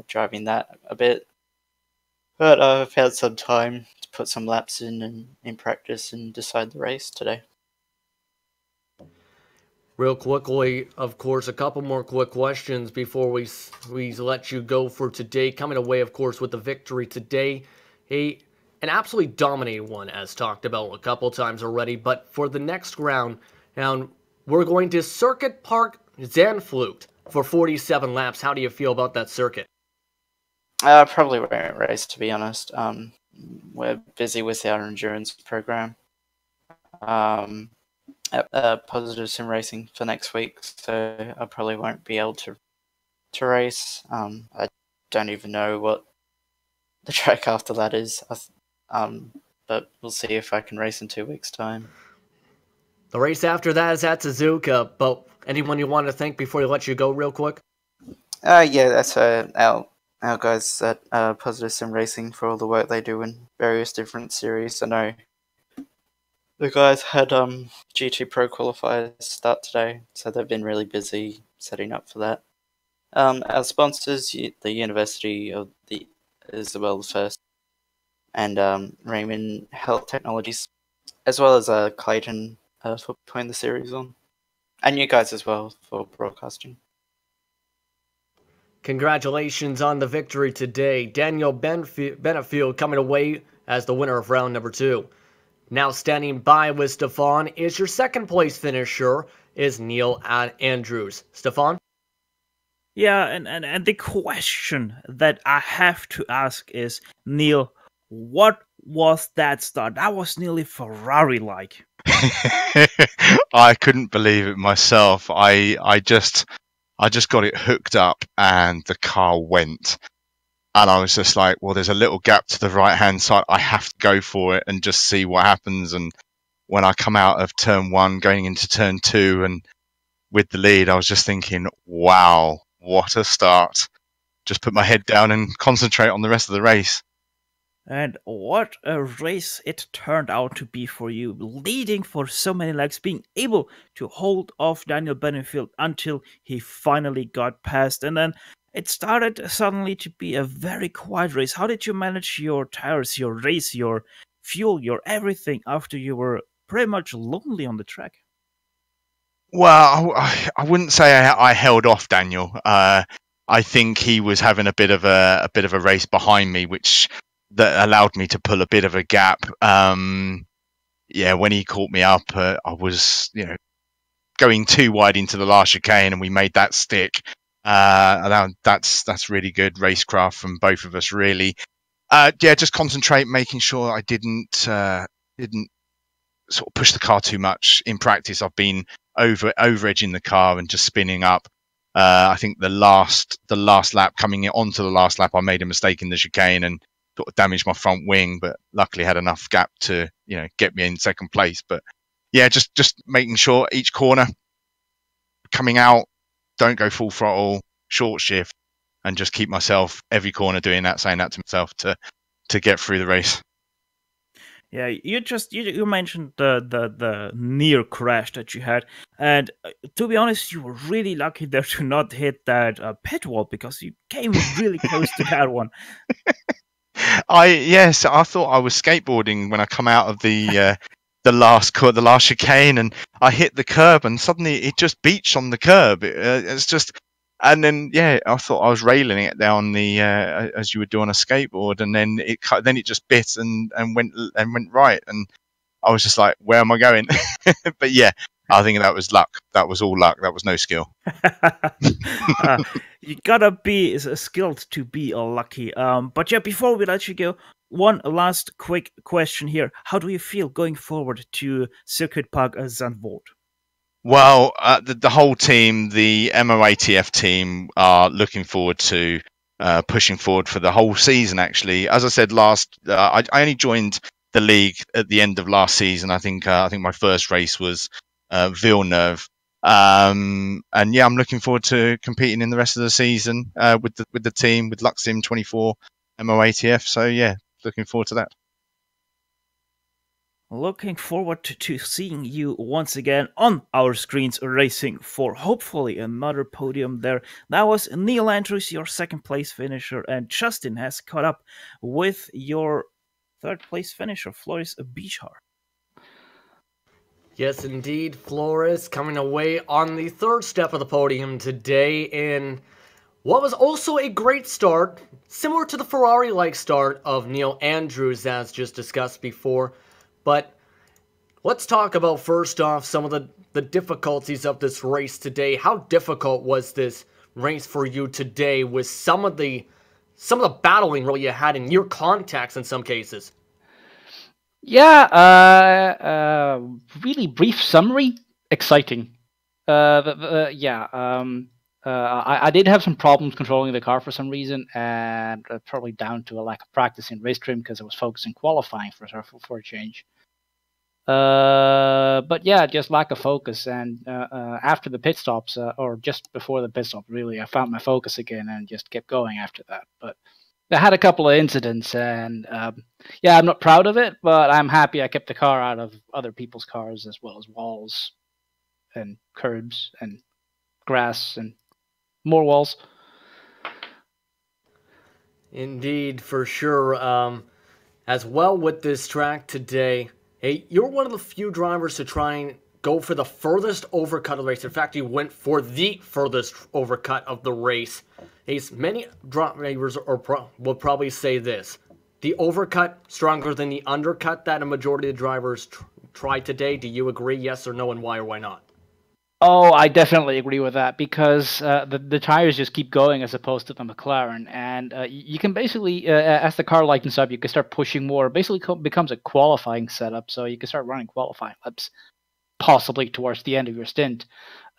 driving that a bit. But I've had some time to put some laps in practice and decide the race today. Real quickly, of course, a couple more quick questions before we let you go for today. Coming away, of course, with the victory today. An absolutely dominating one, as talked about a couple times already. But for the next round, we're going to Circuit Park Zandvliet for 47 laps. How do you feel about that circuit? Probably won't race, to be honest. We're busy with our endurance program. Positive Sim Racing for next week, so I probably won't be able to race. I don't even know what the track after that is, but we'll see if I can race in 2 weeks' time. The race after that is at Suzuka, but anyone you want to thank before you let you go real quick? Yeah, that's our guys at Positive Sim Racing for all the work they do in various different series. I know the guys had GT Pro qualifiers start today, so they've been really busy setting up for that. Our sponsors, the University of the Isabel I and Raymond Health Technologies, as well as Clayton for putting the series on, and you guys as well for broadcasting. Congratulations on the victory today. Daniel Benefield coming away as the winner of round number 2. Now standing by with Stefan is your second place finisher, is Neil Andrews. Stefan? Yeah, and the question that I have to ask is, Neil, what was that start? That was nearly Ferrari-like. I couldn't believe it myself. I just got it hooked up and the car went. And I was just like, well, there's a little gap to the right-hand side. I have to go for it and just see what happens. And when I come out of turn 1, going into turn 2 and with the lead, I was just thinking, wow, what a start. Just put my head down and concentrate on the rest of the race. And what a race it turned out to be for you, leading for so many legs, being able to hold off Daniel Benefield until he finally got past. And then it started suddenly to be a very quiet race. How did you manage your tires, your race, your fuel, your everything after you were pretty much lonely on the track? Well, I wouldn't say I held off Daniel. I think he was having a bit of a race behind me, which that allowed me to pull a bit of a gap. When he caught me up, I was going too wide into the last chicane, and we made that stick. That's really good racecraft from both of us, really. Just concentrate, making sure I didn't sort of push the car too much. In practice, I've been over edging the car and just spinning up. I think the last lap, coming onto the last lap, I made a mistake in the chicane and sort of damaged my front wing, but luckily had enough gap to get me in second place. But yeah, just making sure each corner coming out, don't go full throttle, short shift, and just keep myself every corner doing that, saying that to myself to get through the race. Yeah, you mentioned the near crash that you had, and to be honest, you were really lucky there to not hit that pit wall, because you came really close to that one. I thought I was skateboarding when I come out of the last chicane, and I hit the curb, and suddenly it just beached on the curb. It's just. And then, I thought I was railing it down the as you would do on a skateboard, and then it just bit and went right, and I was just like, where am I going? But yeah, I think that was luck. That was all luck. That was no skill. You gotta be skilled to be lucky. But yeah, before we let you go, one last quick question here: how do you feel going forward to Circuit Park Zandvoort? Well, the whole team, the MOATF team, are looking forward to pushing forward for the whole season. Actually, as I said I only joined the league at the end of last season. I think my first race was Villeneuve, and yeah, I'm looking forward to competing in the rest of the season with the team, with Luxim 24 MOATF. So yeah, looking forward to that. Looking forward to seeing you once again on our screens racing for hopefully another podium there. That was Neil Andrews, your second place finisher, and Justin has caught up with your third place finisher, Floris Bichar. Yes, indeed, Flores coming away on the third step of the podium today in what was also a great start, similar to the Ferrari-like start of Neil Andrews as just discussed before. But let's talk about, first off, some of the difficulties of this race today. How difficult was this race for you today with some of the battling really you had in your contacts in some cases? Yeah, really brief summary. Exciting. I did have some problems controlling the car for some reason, and probably down to a lack of practice in race trim because I was focusing qualifying for a change. But yeah, just lack of focus. And after the pit stops, or just before the pit stop, really, I found my focus again and just kept going after that. But I had a couple of incidents, and I'm not proud of it, but I'm happy I kept the car out of other people's cars, as well as walls and curbs and grass and more walls. Indeed, for sure. As well with this track today, hey, you're one of the few drivers to try and go for the furthest overcut of the race. In fact, you went for the furthest overcut of the race. Hey, many drivers will probably say this. The overcut stronger than the undercut that a majority of the drivers tried today. Do you agree, yes or no, and why or why not? Oh, I definitely agree with that because the tires just keep going as opposed to the McLaren, and you can basically, as the car lightens up, you can start pushing more. Basically, becomes a qualifying setup, so you can start running qualifying laps, possibly towards the end of your stint,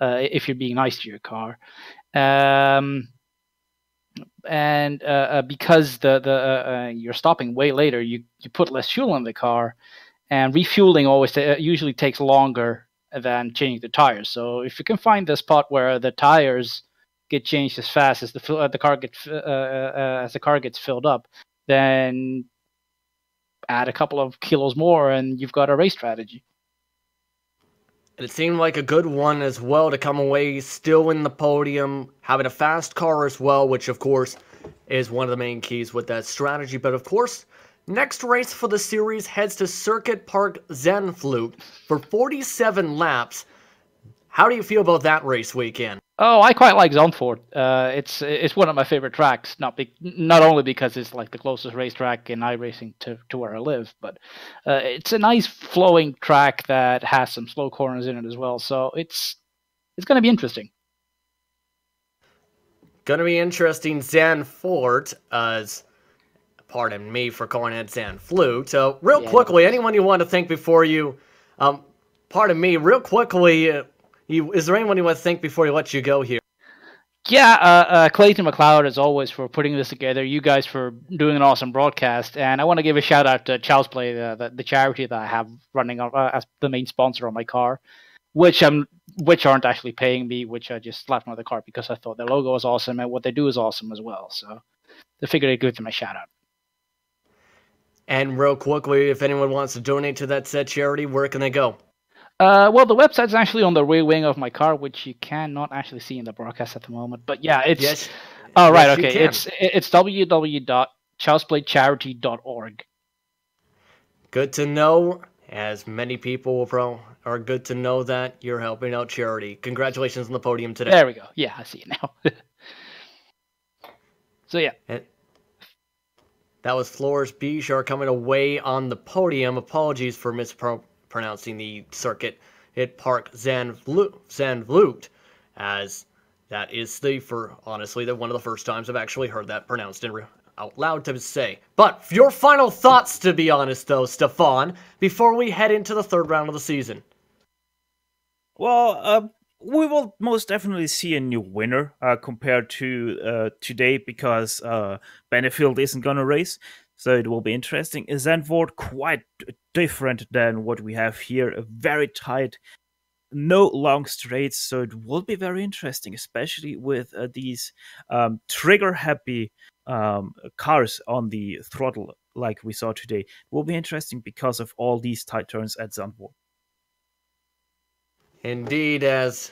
if you're being nice to your car. Because you're stopping way later, you put less fuel in the car, and refueling always usually takes longer than changing the tires. So if you can find the spot where the tires get changed as fast as the car gets filled up, then add a couple of kilos more, and you've got a race strategy. It seemed like a good one as well to come away still in the podium, having a fast car as well, which of course is one of the main keys with that strategy. But of course, next race for the series heads to Circuit Park Zandvoort for 47 laps. How do you feel about that race weekend? Oh, I quite like Zandvoort. It's one of my favorite tracks, not only because it's like the closest racetrack in iRacing to where I live, but it's a nice flowing track that has some slow corners in it as well. So it's going to be interesting. Going to be interesting, Zandvoort, as pardon me for calling it Zandvoort. So real quickly, anyone you want to thank before you, pardon me, real quickly. Is there anyone you want to thank before you let you go here? Yeah, Clayton McLeod, as always, for putting this together. You guys for doing an awesome broadcast. And I want to give a shout out to Child's Play, the charity that I have running as the main sponsor on my car, which aren't actually paying me, which I just slapped on the car because I thought their logo was awesome and what they do is awesome as well. So I figured I'd give them a shout out. And real quickly, if anyone wants to donate to that said charity, where can they go? Well, the website's actually on the rear wing of my car, which you cannot actually see in the broadcast at the moment. But yeah, it's yes. Oh right, yes, okay. It's www.childsplaycharity.org. Good to know, as many people are good to know that you're helping out charity. Congratulations on the podium today. There we go. Yeah, I see it now. So yeah. And that was Flores Bichar coming away on the podium. Apologies for mispronouncing the circuit at Park Zandvoort, as that is honestly one of the first times I've actually heard that pronounced out loud to say. But your final thoughts, to be honest though, Stefan, before we head into the third round of the season. Well, we will most definitely see a new winner compared to today, because Benefield isn't going to race. So it will be interesting. Zandvoort quite different than what we have here. A very tight, no long straights. So it will be very interesting, especially with these trigger-happy cars on the throttle like we saw today. It will be interesting because of all these tight turns at Zandvoort. Indeed, as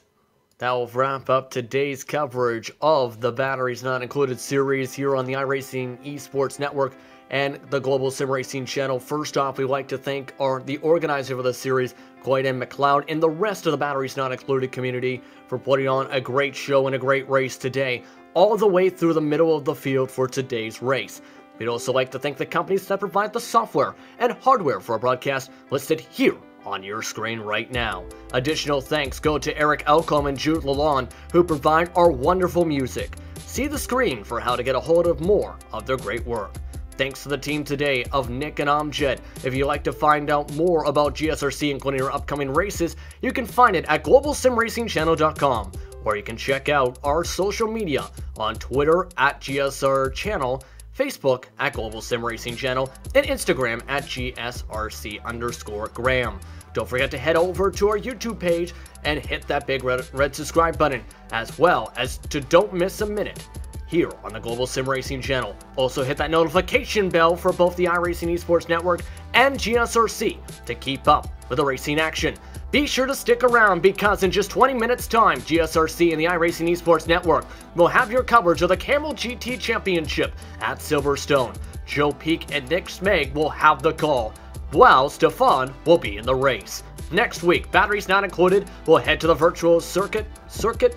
that will wrap up today's coverage of the Batteries Not Included series here on the iRacing Esports Network and the Global SimRacing Channel. First off, we'd like to thank the organizer of the series, Clayton McLeod, and the rest of the Batteries Not Included community for putting on a great show and a great race today, all the way through the middle of the field for today's race. We'd also like to thank the companies that provide the software and hardware for our broadcast listed here on your screen right now. Additional thanks go to Eric Elcom and Jude Lalonde, who provide our wonderful music. See the screen for how to get a hold of more of their great work. Thanks to the team today of Nick and Amjad. If you'd like to find out more about GSRC, including our upcoming races, you can find it at globalsimracingchannel.com, or you can check out our social media on Twitter at GSR Channel, Facebook at Global SimRacing Channel, and Instagram at GSRC_Graham. Don't forget to head over to our YouTube page and hit that big red subscribe button, as well as to don't miss a minute here on the Global SimRacing Channel. Also hit that notification bell for both the iRacing Esports Network and GSRC to keep up with the racing action. Be sure to stick around because in just 20 minutes time, GSRC and the iRacing Esports Network will have your coverage of the Camel GT Championship at Silverstone. Joe Peak and Nick Smeg will have the call, while Stefan will be in the race. Next week, batteries not included, we'll head to the virtual Circuit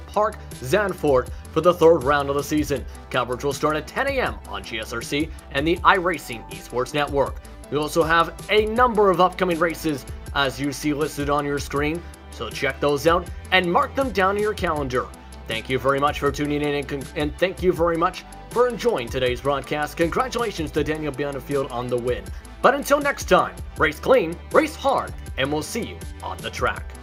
Park Zandvoort for the third round of the season. Coverage will start at 10 a.m. on GSRC and the iRacing Esports Network. We also have a number of upcoming races as you see listed on your screen, so check those out and mark them down in your calendar. Thank you very much for tuning in and thank you very much for enjoying today's broadcast. Congratulations to Daniel Bionefield on the win. But until next time, race clean, race hard, and we'll see you on the track.